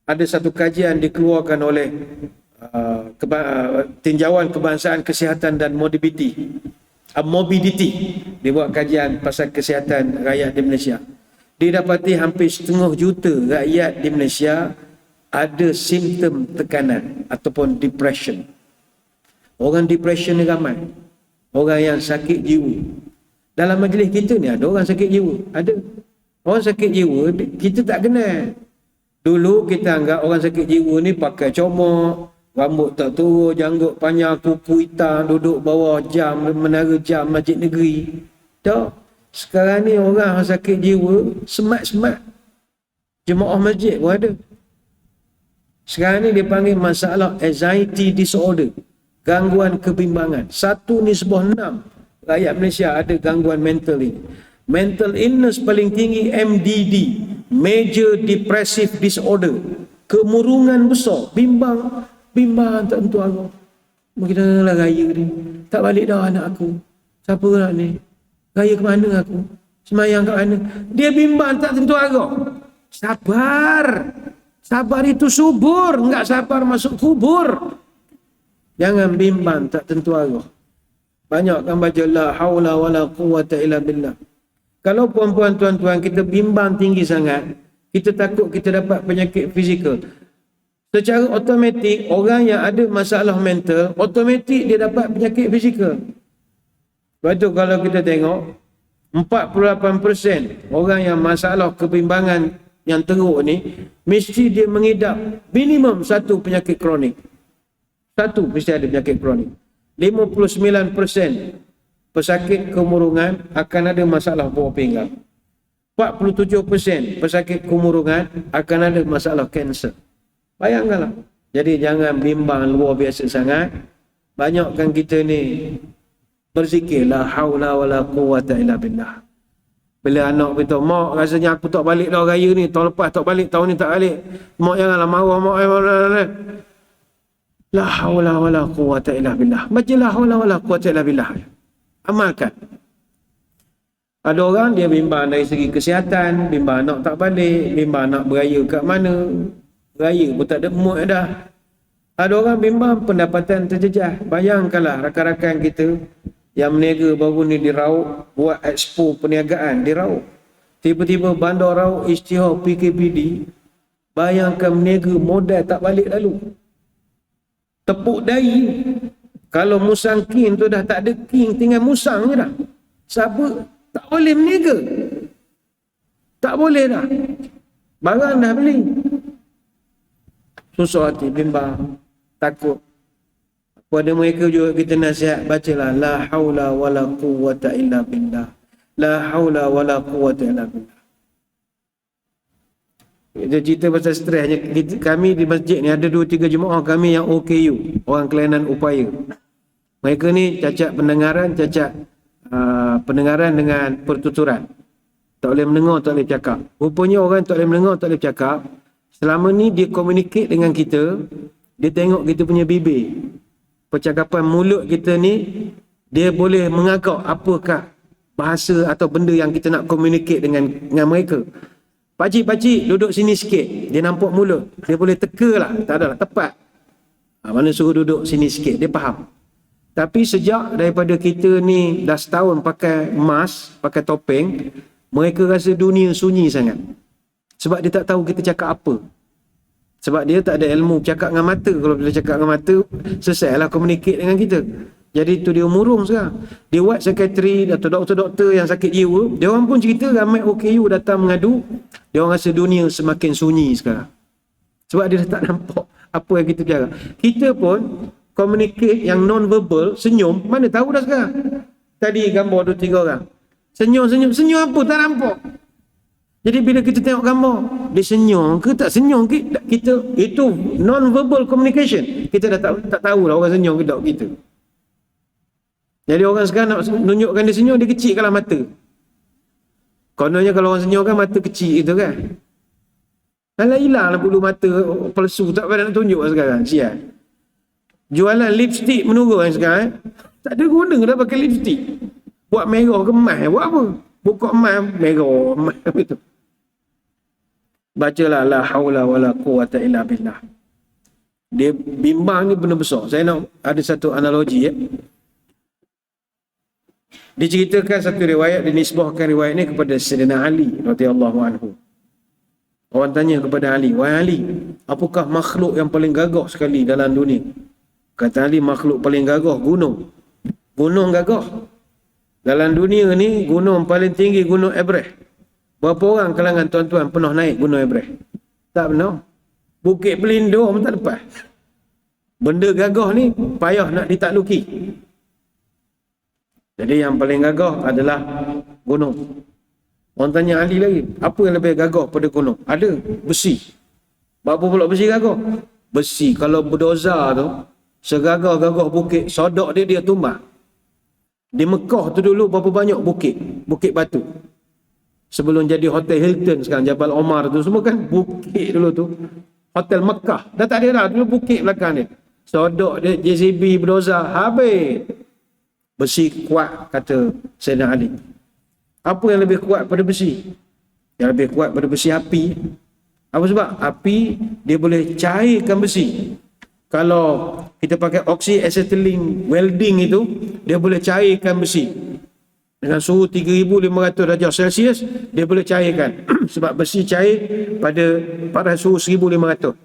ada satu kajian dikeluarkan oleh Tinjauan Kebangsaan Kesihatan dan Morbidity. Dia buat kajian pasal kesihatan rakyat di Malaysia. Didapati hampir 1/2 juta rakyat di Malaysia ada simptom tekanan ataupun depression. Orang depression ni ramai. Orang yang sakit jiwa. Dalam majlis kita ni ada orang sakit jiwa. Ada. Orang sakit jiwa kita tak kenal. Dulu kita anggap orang sakit jiwa ni pakai comok, rambut tak turun, janggut panjang, kuku hitam, duduk bawah jam, menara jam masjid negeri. Tak. Sekarang ni orang sakit jiwa, semat-semat. Jemaah masjid pun ada. Sekarang ni dia panggil masalah anxiety disorder. Gangguan kebimbangan. 1/6 rakyat Malaysia ada gangguan mental ini. Mental illness paling tinggi MDD. Major Depressive Disorder. Kemurungan besar. Bimbang tak tentu arah. Bagaimana lah raya ni? Tak balik dah anak aku. Siapa nak ni? Raya ke mana aku? Semayang ke mana? Dia bimbang tak tentu arah. Sabar. Sabar itu subur. Enggak sabar masuk kubur. Jangan bimbang tak tentu arah. Banyakkan baca la haula wala quwwata illa billah. Kalau puan-puan tuan-tuan kita bimbang tinggi sangat, kita takut kita dapat penyakit fizikal. Secara automatik, orang yang ada masalah mental, automatik dia dapat penyakit fizikal. Sebab tu kalau kita tengok, 48% orang yang masalah kebimbangan yang teruk ni, mesti dia mengidap minimum satu penyakit kronik. Satu mesti ada penyakit kronik. 59% pesakit kemurungan akan ada masalah bawah pinggang. 47% pesakit kemurungan akan ada masalah kanser. Bayangkanlah. Jadi jangan bimbang luar biasa sangat. Banyakkan kita ni berzikir la haula wala quwwata illa billah. Bila anak beritahu, mak rasanya aku tak balik dah raya ni, tahun lepas tak balik, tahun ni tak balik. Mak janganlah marah, mak. La haula wala quwwata illa billah. Baca la haula wala quwwata illa billah. Amalkan. Ada orang dia bimbang dari segi kesihatan, bimbang anak tak balik, bimbang anak beraya kat mana. Raya pun tak ada mood dah. Ada orang bimbang pendapatan terjejah. Bayangkanlah rakan-rakan kita yang meniaga baru ni di Rauk, buat expo perniagaan di Rauk. Tiba-tiba bandar Rauk isytihar PKPD. Bayangkan meniaga modal tak balik lalu. Tepuk dahi. Kalau musang king tu dah tak ada king, tinggal musang je dah. Siapa? Tak boleh meniaga. Tak boleh dah. Barang dah beli. Susah hati, bimbang, takut. Pada mereka juga kita nasihat, bacalah la haula wala quwwata illa billah. La haula wala quwwata illa billah. Kita cerita pasal stresnya. Kami di masjid ni ada 2-3 jemaah kami yang OKU, orang kelainan upaya. Mereka ni cacat pendengaran, cacat pendengaran dengan pertuturan. Tak boleh mendengar, tak boleh cakap. Rupanya orang tak boleh mendengar, tak boleh cakap. Selama ni dia communicate dengan kita, dia tengok kita punya bibir. Percakapan mulut kita ni, dia boleh mengagak apakah bahasa atau benda yang kita nak communicate dengan mereka. Pakcik, duduk sini sikit. Dia nampak mulut. Dia boleh teka lah. Tak adalah, tepat. Mana suruh duduk sini sikit. Dia faham. Tapi sejak daripada kita ni dah setahun pakai mask, pakai topeng, mereka rasa dunia sunyi sangat. Sebab dia tak tahu kita cakap apa. Sebab dia tak ada ilmu cakap dengan mata. Kalau dia cakap dengan mata, selesailah communicate dengan kita. Jadi itu dia murung sekarang. Dia buat sekretari atau doktor-doktor yang sakit jiwa, dia orang pun cerita ramai OKU datang mengadu, dia orang rasa dunia semakin sunyi sekarang. Sebab dia dah tak nampak apa yang kita cakap. Kita pun communicate yang non-verbal, senyum, mana tahu dah sekarang. Tadi gambar 2-3 orang. Senyum apa tak nampak. Jadi bila kita tengok gambar, dia senyum ke tak senyum ke, kita itu non-verbal communication. Kita dah tak tahu lah orang senyum ke tak kita. Jadi orang sekarang nak tunjukkan dia senyum, dia kecilkanlah mata. Kononnya kalau orang senyum kan mata kecil gitu kan. Alah hilanglah bulu mata palsu, tak payah nak tunjuk sekarang. Sial. Jualan lipstick menurun sekarang. Tak ada guna dah pakai lipstick. Buat merah ke emas, buat apa? Buka emas, merah, emas gitu. Bacalah la haula wala quwwata illa billah. Dia bimbang ni benda besar. Saya nak ada satu analogi ya. Diceritakan satu riwayat, dinisbahkan riwayat ni kepada Sayyidina Ali radhiyallahu anhu. Orang tanya kepada Ali, "Wahai Ali, apakah makhluk yang paling gagah sekali dalam dunia?" Kata Ali, "Makhluk paling gagah gunung." Gunung gagah. Dalam dunia ni gunung paling tinggi Gunung Everest. Berapa orang kalangan tuan-tuan pernah naik Gunung Everest? Tak pernah. Bukit Pelindung pun tak lepas. Benda gagah ni payah nak ditakluki. Jadi yang paling gagah adalah gunung. Orang tanya Ali lagi, apa yang lebih gagah pada gunung? Ada, besi. Berapa pula besi gagah? Besi, kalau berdoza tu, segagah-gagah bukit, sodok dia tumbang. Di Mekah tu dulu berapa banyak bukit, bukit batu. Sebelum jadi Hotel Hilton sekarang, Jabal Omar tu semua kan bukit dulu tu. Hotel Mekah, dah tak ada dah, dulu bukit belakang dia. Sodok dia, JCB, berdoza, habis. Besi kuat, kata Sayyidina Ali. Apa yang lebih kuat pada besi? Yang lebih kuat pada besi api. Apa sebab? Api, dia boleh cairkan besi. Kalau kita pakai oxy-acetylene welding itu, dia boleh cairkan besi. Dengan suhu 3,500 darjah Celsius, dia boleh cairkan. Sebab besi cair pada suhu 1,500.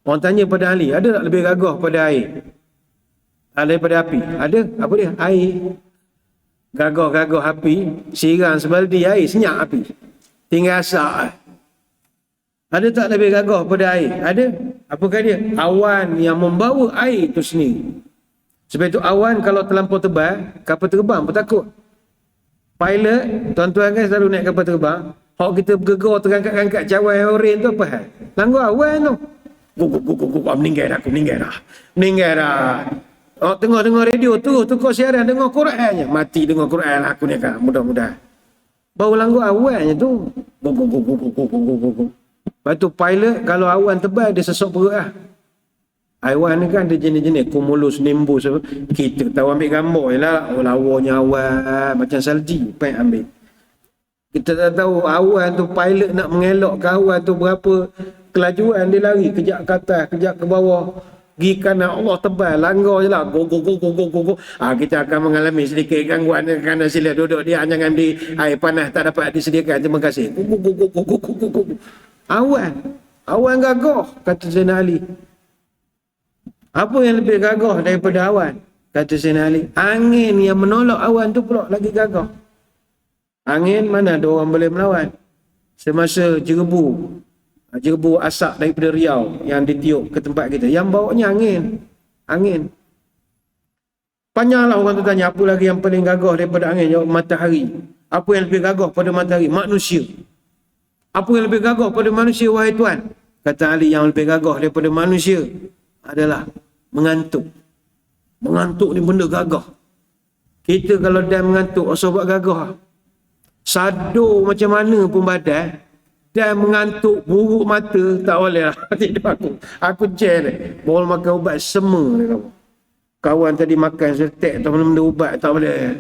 Orang tanya pada Ali, ada tak lebih gagah pada air? Daripada api? Ada. Apa dia? Air. Gagah-gagah api, siram sebaldi air, senyap api. Tinggal asak. Ada tak lebih gagah pada air? Ada. Apakah dia? Awan yang membawa air itu sendiri. Sebab itu awan kalau terlampau tebal, kapal terbang pun takut. Pilot, tuan-tuan kan selalu naik kapal terbang, hak kita bergegar terangkat-angkat cawan oren tu apa hal? Langgar awan tu. Meninggal dah. Oh, tengok radio tu, tukar siaran, dengar Qurannya. Mati dengar Quran lah aku ni kan, mudah-mudahan. Bau langgar awannya tu. Lepas tu pilot, kalau awan tebal, dia sesok perut lah. Awan ni kan ada jenis-jenis, cumulus, nimbus. Kita tahu ambil gambar je lah. Oh, lawanya awan, macam salji. Apa yang ambil? Kita tak tahu awan tu, pilot nak mengelak ke awan tu berapa kelajuan dia lari. Kejap ke atas, kejap ke bawah. Pergi kanan, Allah tebal, langgar je lah. Go. Kita akan mengalami sedikit gangguan kerana sila duduk dia jangan di air panas tak dapat disediakan. Terima kasih. Go. Awan gagah, kata Zainal Ali. Apa yang lebih gagah daripada awan? Kata Sayyidina Ali, angin yang menolak awan tu pula lagi gagah. Angin mana ada orang boleh melawan. Semasa jerebu asap daripada Riau yang ditiup ke tempat kita, yang bawanya angin. Panjanglah orang tu tanya, apa lagi yang paling gagah daripada angin? Jawab, matahari. Apa yang lebih gagah pada matahari? Manusia. Apa yang lebih gagah pada manusia, wahai Tuan? Kata Ali, yang lebih gagah daripada manusia adalah mengantuk. Mengantuk ni benda gagah. Kita kalau dah mengantuk, asal buat gagah. Sado macam mana pun badan, dan mengantuk, buruk mata, tak boleh lah. Tidur aku share baru makan ubat semua dia kawan. Kawan tadi makan setek atau benda ubat, tak boleh.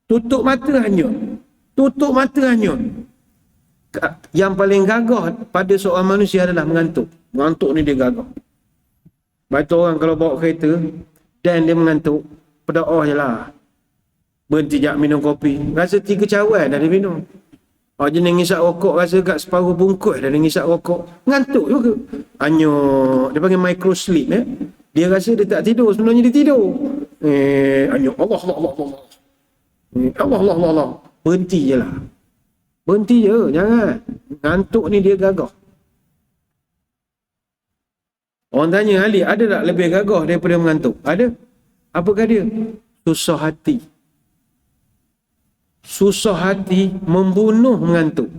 Tutup mata hanyut. Yang paling gagah pada seorang manusia adalah mengantuk. Mengantuk ni dia gagah. Banyak orang kalau bawa kereta dan dia mengantuk, berdoa je lah. Berhenti jap minum kopi. Rasa 3 cawan dah dia minum. Jenis ngisap rokok, rasa kat separuh bungkus dah dia ngisap rokok. Ngantuk juga. Anyuk. Dia panggil micro sleep. Dia rasa dia tak tidur, sebenarnya dia tidur. Anyuk. Allah. Allah. Berhenti je lah. Berhenti je. Jangan. Ngantuk ni dia gagah. Orang tanya Ali, ada tak lebih gagah daripada mengantuk? Ada. Apakah dia? Susah hati. Susah hati membunuh mengantuk.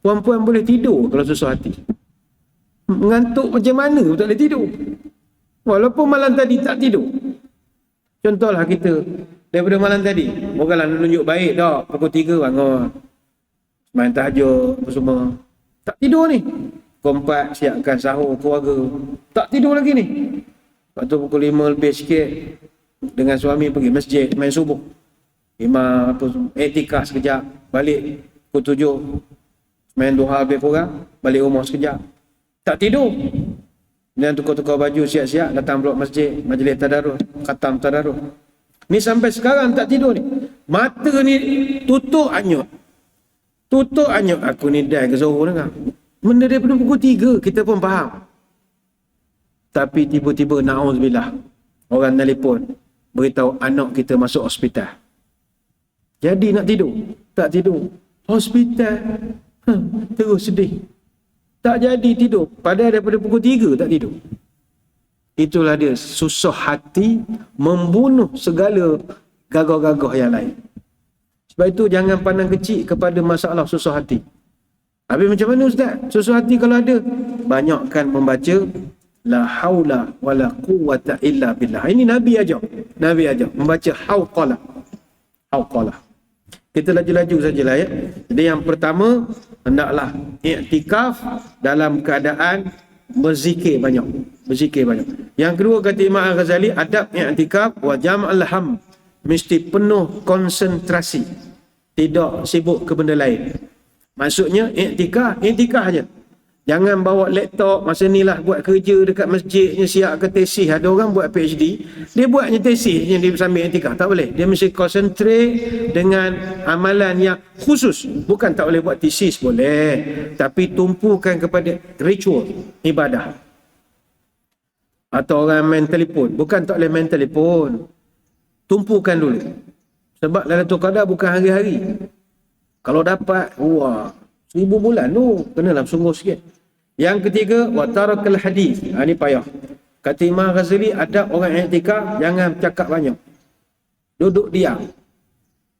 Puan-puan boleh tidur kalau susah hati. Mengantuk macam mana tak boleh tidur. Walaupun malam tadi tak tidur. Contohlah kita daripada malam tadi, bukanlah menunjuk baik tak, pukul 3 bangun, main tahajud apa semua, tak tidur ni. Pukul 4 siapkan sahur keluarga, tak tidur lagi ni. Lepas tu pukul 5 lebih sikit dengan suami pergi masjid main subuh, imam apa semua, etikah sekejap, balik pukul 7 main duha lebih kurang, balik rumah sekejap, tak tidur. Dan tukar-tukar baju, siap-siap datang pula masjid, majlis tadarus, khatam tadarus. Ni sampai sekarang tak tidur ni. Mata ni tutup anyut. Aku ni dah ke Zohor dengar. Benda daripada pukul 3 kita pun faham. Tapi tiba-tiba na'udzubillah, orang telefon beritahu anak kita masuk hospital. Jadi nak tidur, tak tidur. Hospital. Terus sedih. Tak jadi tidur. Padahal daripada pukul 3 tak tidur. Itulah dia, susah hati membunuh segala gagah-gagah yang lain. Sebab itu jangan pandang kecil kepada masalah susah hati. Habis macam mana Ustaz? Susah hati kalau ada, banyakkan membaca la haula wala quwwata illa billah. Ini Nabi ajar. Membaca hauqalah. Kita laju-laju sajalah ya. Jadi yang pertama, hendaklah iktikaf dalam keadaan berzikir banyak. Yang kedua, kata Imam Al-Ghazali, adab iktikaf wa jam'al ham, mesti penuh konsentrasi, tidak sibuk ke benda lain. Maksudnya iktikaf aja. Jangan bawa laptop masa ni lah buat kerja dekat masjidnya, siap ke tesis. Ada orang buat PhD, dia buatnya tesisnya dia sambil iktikaf. Tak boleh. Dia mesti konsentrate dengan amalan yang khusus. Bukan tak boleh buat tesis, boleh. Tapi tumpukan kepada ritual ibadah. Atau orang main telefon, bukan tak boleh main telefon. Tumpukan dulu. Sebab Lailatul Qadar bukan hari-hari. Kalau dapat, 1000 bulan tu, kenalah sungguh sikit. Yang ketiga, wa tarakal hadis. Ini payah. Kata Imam Ghazali, ada orang i'tikaf jangan cakap banyak. Duduk diam.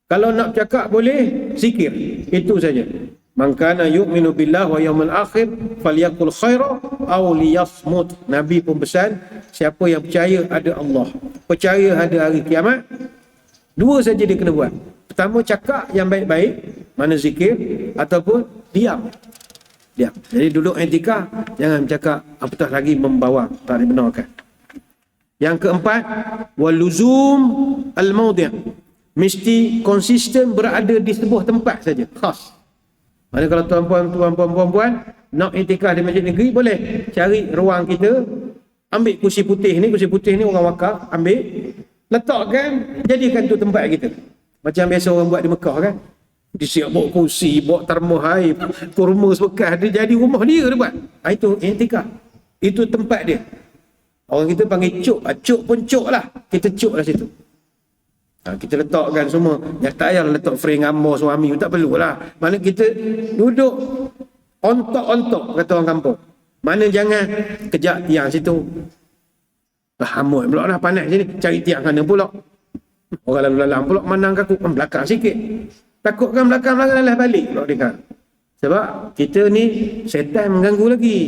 Kalau nak cakap boleh zikir. Itu saja. Man kana yu'minu billah wa yaumil akhir falyaqul khaira aw liyasmut. Nabi pun pesan, siapa yang percaya ada Allah, percaya ada hari kiamat, 2 saja dia kena buat. Pertama, cakap yang baik-baik, mana zikir, ataupun diam. Jadi duduk i'tikaf jangan cakap apatah lagi membawang, tak dibenarkan. Yang keempat, waluzum al-mawdi', mesti konsisten berada di sebuah tempat saja khas. Mana kalau tuan-puan nak i'tikaf di masjid negeri, boleh cari ruang kita, ambil kursi putih ni orang wakaf, ambil, letakkan, jadikan tu tempat kita. Macam biasa orang buat di Mekah kan. Dia siap bawa kursi, bawa termos air, kurma sebekas, dia jadi rumah dia buat. Itu i'tikaf. Itu tempat dia. Orang kita panggil cuk. Cuk pun cuk lah. Kita cuk lah situ. Kita letakkan semua. Ya, tak payah letak frame gambar suami. Tak perlulah. Mana kita duduk ontok-ontok, kata orang kampung. Mana jangan kejap tiang situ. Hamut pula dah panas sini. Cari tiang sana pula. Orang lalu lalang pula mandang kaku. Belakang sikit. Takutkan belakang-belakang lah balik pula dia. Sebab kita ni setan mengganggu lagi.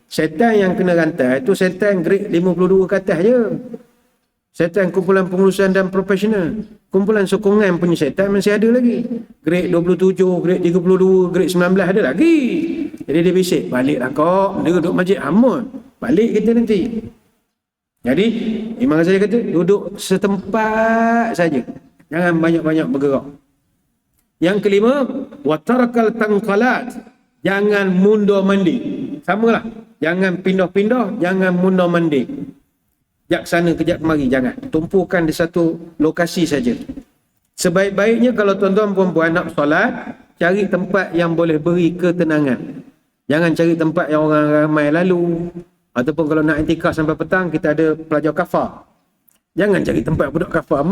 Setan yang kena rantai itu setan grade 52 ke atas je. Setan kumpulan pengurusan dan profesional. Kumpulan sokongan punya setan masih ada lagi. Grade 27, grade 32, grade 19 ada lagi. Jadi dia bisik, baliklah kau. Dia duduk masjid Amun. Balik kita nanti. Jadi Imam Ghazali kata duduk setempat saja. Jangan banyak-banyak bergerak. Yang kelima, watarakal tangqalat. Jangan mundur mandi. Samalah. Jangan pindah-pindah, jangan mundur mandi. Kejap sana, kejap kemari, jangan. Tumpukan di satu lokasi saja. Sebaik-baiknya kalau tuan-tuan perempuan nak solat, cari tempat yang boleh beri ketenangan. Jangan cari tempat yang orang ramai lalu. Ataupun kalau nak intikaf sampai petang, kita ada pelajar kafar. Jangan cari tempat budak kafar.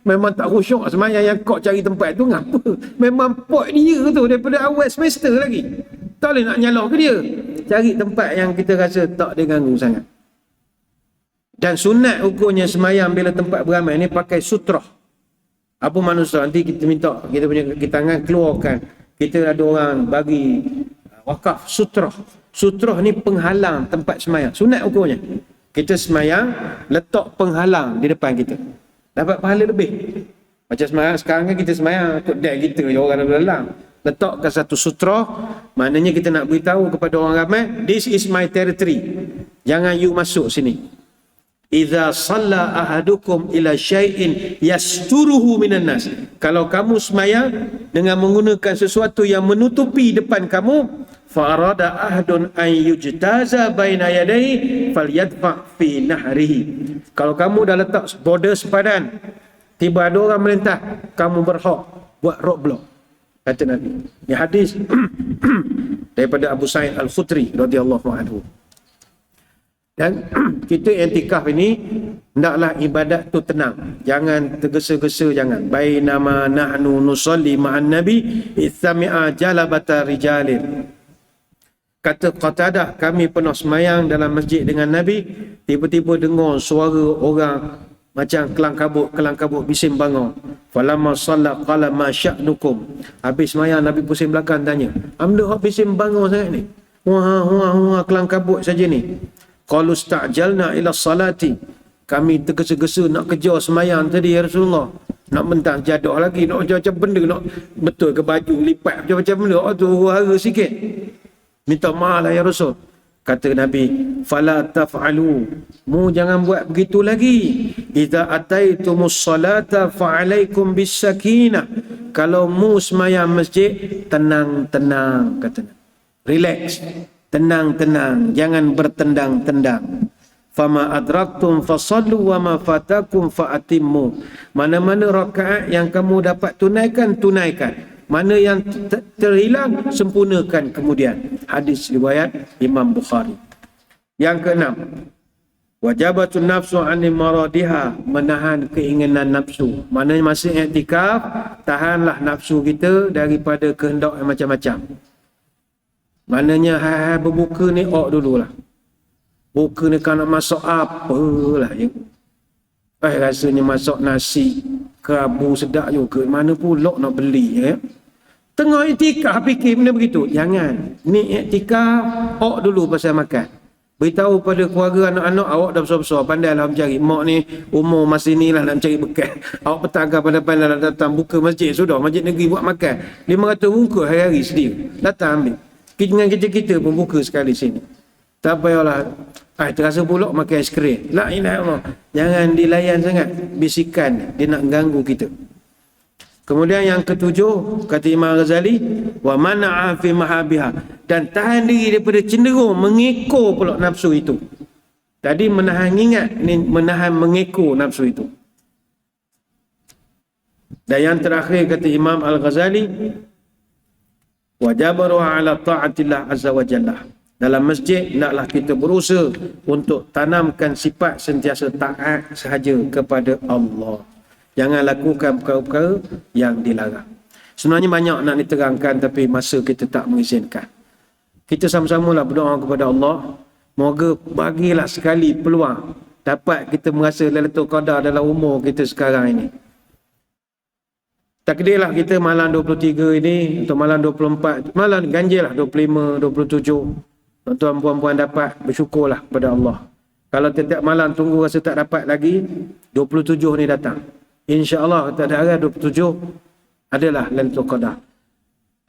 Memang tak khusyuk semayang yang kau cari tempat tu ngapa? Memang pot dia tu daripada awal semester lagi. Tak boleh nak nyalah ke dia. Cari tempat yang kita rasa tak dia ganggu sangat. Dan sunat ukurnya semayang bila tempat beramai ni pakai sutrah. Apa manusia? Nanti kita minta kita punya tangan keluarkan. Kita ada orang bagi wakaf sutrah. Sutrah ni penghalang tempat semayang. Sunat ukurnya. Kita semayang, letak penghalang di depan kita. Dapat pahala lebih. Macam semayang, sekarang kan kita semayang, ikut dek kita je orang lalu lalang. Letakkan satu sutrah, maknanya kita nak beritahu kepada orang ramai, this is my territory. Jangan you masuk sini. Idza shalla ahadukum ila syai'in yasturuhu minan nas. Kalau kamu semayang dengan menggunakan sesuatu yang menutupi depan kamu, fa arada ahadun an yujtaza baina yadayhi falyadfa fi nahrihi. Kalau kamu dah letak border sepadan, tiba ada orang melintah, kamu berhak buat roadblock, kata Nabi. Ini hadis daripada Abu Sa'id Al-Khudri radhiyallahu anhu. Dan kita i'tikaf ini hendaklah ibadat tu tenang. Jangan tergesa-gesa, jangan. Bainama nahnu nusalli ma'an nabi itsami'a jalabata rijalin. Kata Qatadah, kami pernah semayang dalam masjid dengan Nabi, tiba-tiba dengar suara orang macam kelang-kabut bising bangun. Falamma shalla qala ma sya'nukum. Habis semayang Nabi pusing belakang tanya, "Amda hak bising bangun sangat ni? Wah kelang-kabut saja ni." Qalu sta'jalna ila salati. Kami tergesa-gesa nak kejar semayang tadi ya Rasulullah. Nak mentang jadah lagi, nak macam-macam benda, nak betul ke baju lipat macam-macam benda. Oh tu hara sikit. Minta maaf lah ya Rasul. Kata Nabi, fala taf'alu. Mu jangan buat begitu lagi. Idza ataitumus salata fa'alaikum bis sakinah. Kalau mu semayang masjid, tenang-tenang kata Nabi. Relax. Tenang-tenang, jangan bertendang-tendang. Fama adraktum fasallu wa ma fatakum faatimmu. Mana-mana rakaat yang kamu dapat tunaikan, tunaikan. Mana yang terhilang, sempurnakan kemudian. Hadis riwayat Imam Bukhari. Yang keenam, wajabatun nafsu 'ani maradiha, menahan keinginan nafsu. Maknanya masa i'tikaf, tahanlah nafsu kita daripada kehendak yang macam-macam. Maknanya berbuka ni dululah. Buka ni kan nak masak apalah ya. Rasanya masak nasi kerabu sedap juga. Mana pula nak beli ya. Tengah iktikaf fikir benda begitu. Jangan. Ni iktikaf dulu pasal makan. Beritahu pada keluarga anak-anak, awak dah besar-besar, pandailah mencari. Mak ni umur masih ni lah nak mencari bekal. Awak petangkan pandai-pandai lah datang buka masjid. Sudah, masjid negeri buat makan. 500 bungkus hari-hari sendiri. Datang ambil. Dengan kita pun buka sekali sini. Tak payahlah. Terasa pula makan aiskrim. La ilaha illallah. Jangan dilayan sangat. Bisikan. Dia nak ganggu kita. Kemudian yang ketujuh, kata Imam Ghazali, wa mana'a fi mahabiha. Dan tahan diri daripada cenderung mengekor pula nafsu itu. Tadi menahan ingat, ni menahan mengekor nafsu itu. Dan yang terakhir kata Imam Al-Ghazali, wajabaruha ala ta'atillah azza wa jalla. Dalam masjid, naklah kita berusaha untuk tanamkan sifat sentiasa taat sahaja kepada Allah. Jangan lakukan perkara-perkara yang dilarang. Sebenarnya banyak nak diterangkan, tapi masa kita tak mengizinkan. Kita sama-samalah berdoa kepada Allah. Moga bagilah sekali peluang dapat kita merasa Lailatul Qadar dalam umur kita sekarang ini. Takdirlah kita malam 23 ini atau malam 24, malam ganjil lah 25, 27. Tuan-tuan puan-puan dapat, bersyukurlah kepada Allah. Kalau tiap malam tunggu rasa tak dapat lagi, 27 ni datang. InsyaAllah tak ada arah 27 adalah Lailatul Qadar.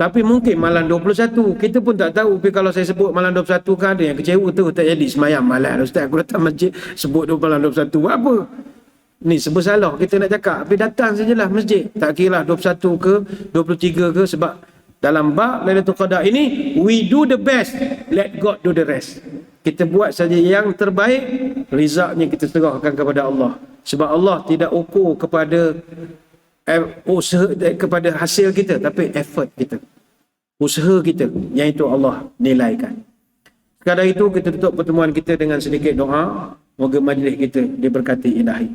Tapi mungkin malam 21, kita pun tak tahu. Tapi kalau saya sebut malam 21 kan ada yang kecewa tu, tak jadi semayang malam. Ustaz, aku datang masjid sebut malam 21, apa? Ni sebersalah kita nak cakap. Tapi datang sajalah masjid. Tak kira 21 ke 23 ke, sebab dalam bab Lailatul Qadar ini, we do the best, let God do the rest. Kita buat saja yang terbaik, rizaknya kita serahkan kepada Allah. Sebab Allah tidak ukur kepada usaha, kepada hasil kita, tapi effort kita, usaha kita, yang itu Allah nilaikan. Sekadar itu kita tutup pertemuan kita dengan sedikit doa. Moga majlis kita diberkati ilahi.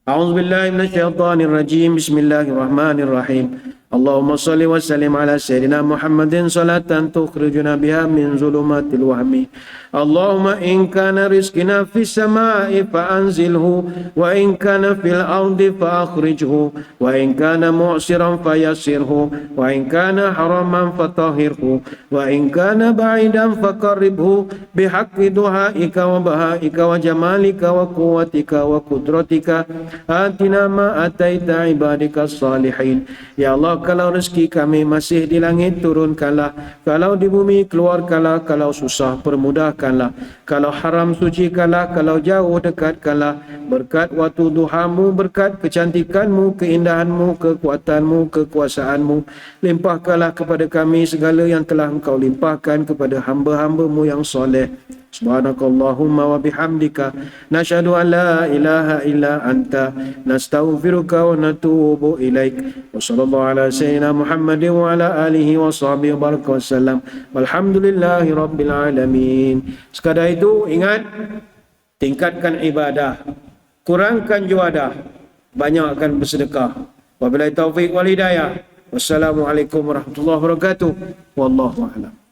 A'udzubillahi minasyaitonirrajim. Bismillahirrahmanirrahim. Allahumma salli wa sallim ala sayyidina Muhammadin salatan tukhrijuna biha min zulumatil wahmi. Allahumma in kana rizqina fis samai fa anzilhu wa in kana fil ardi fa akhrijhu wa in kana mu'siran fayassirhu wa in kana haraman fatahhirhu wa in kana ba'idan faqarribhu bihaqqi duhaika wa bahaika wa jamalika wa quwwatika wa qudratika atina ma ataita ibadika salihin. Ya Allah, kalau rezeki kami masih di langit, turunkanlah. Kalau di bumi, keluarkanlah. Kalau susah, permudahkanlah. Kalau haram, sucikanlah. Kalau jauh, dekatkanlah. Berkat waktu duhamu, berkat kecantikanmu, keindahanmu, kekuatanmu, kekuasaanmu, limpahkanlah kepada kami segala yang telah engkau limpahkan kepada hamba-hambamu yang soleh. Subhanakallahumma wa bihamdika nashhadu an la ilaha illa anta nastaghfiruka wa natubu ilaik. Wa sallallahu ala sayyidina Muhammadin wa ala alihi wa sahbihi wa baraka wasallam. Walhamdulillahi rabbil alamin. Sekadar itu ingat, tingkatkan ibadah, kurangkan juadah, banyakkan bersedekah. Wabillahi taufiq wal hidayah. Wassalamualaikum warahmatullahi wabarakatuh. Wallahu a'lam.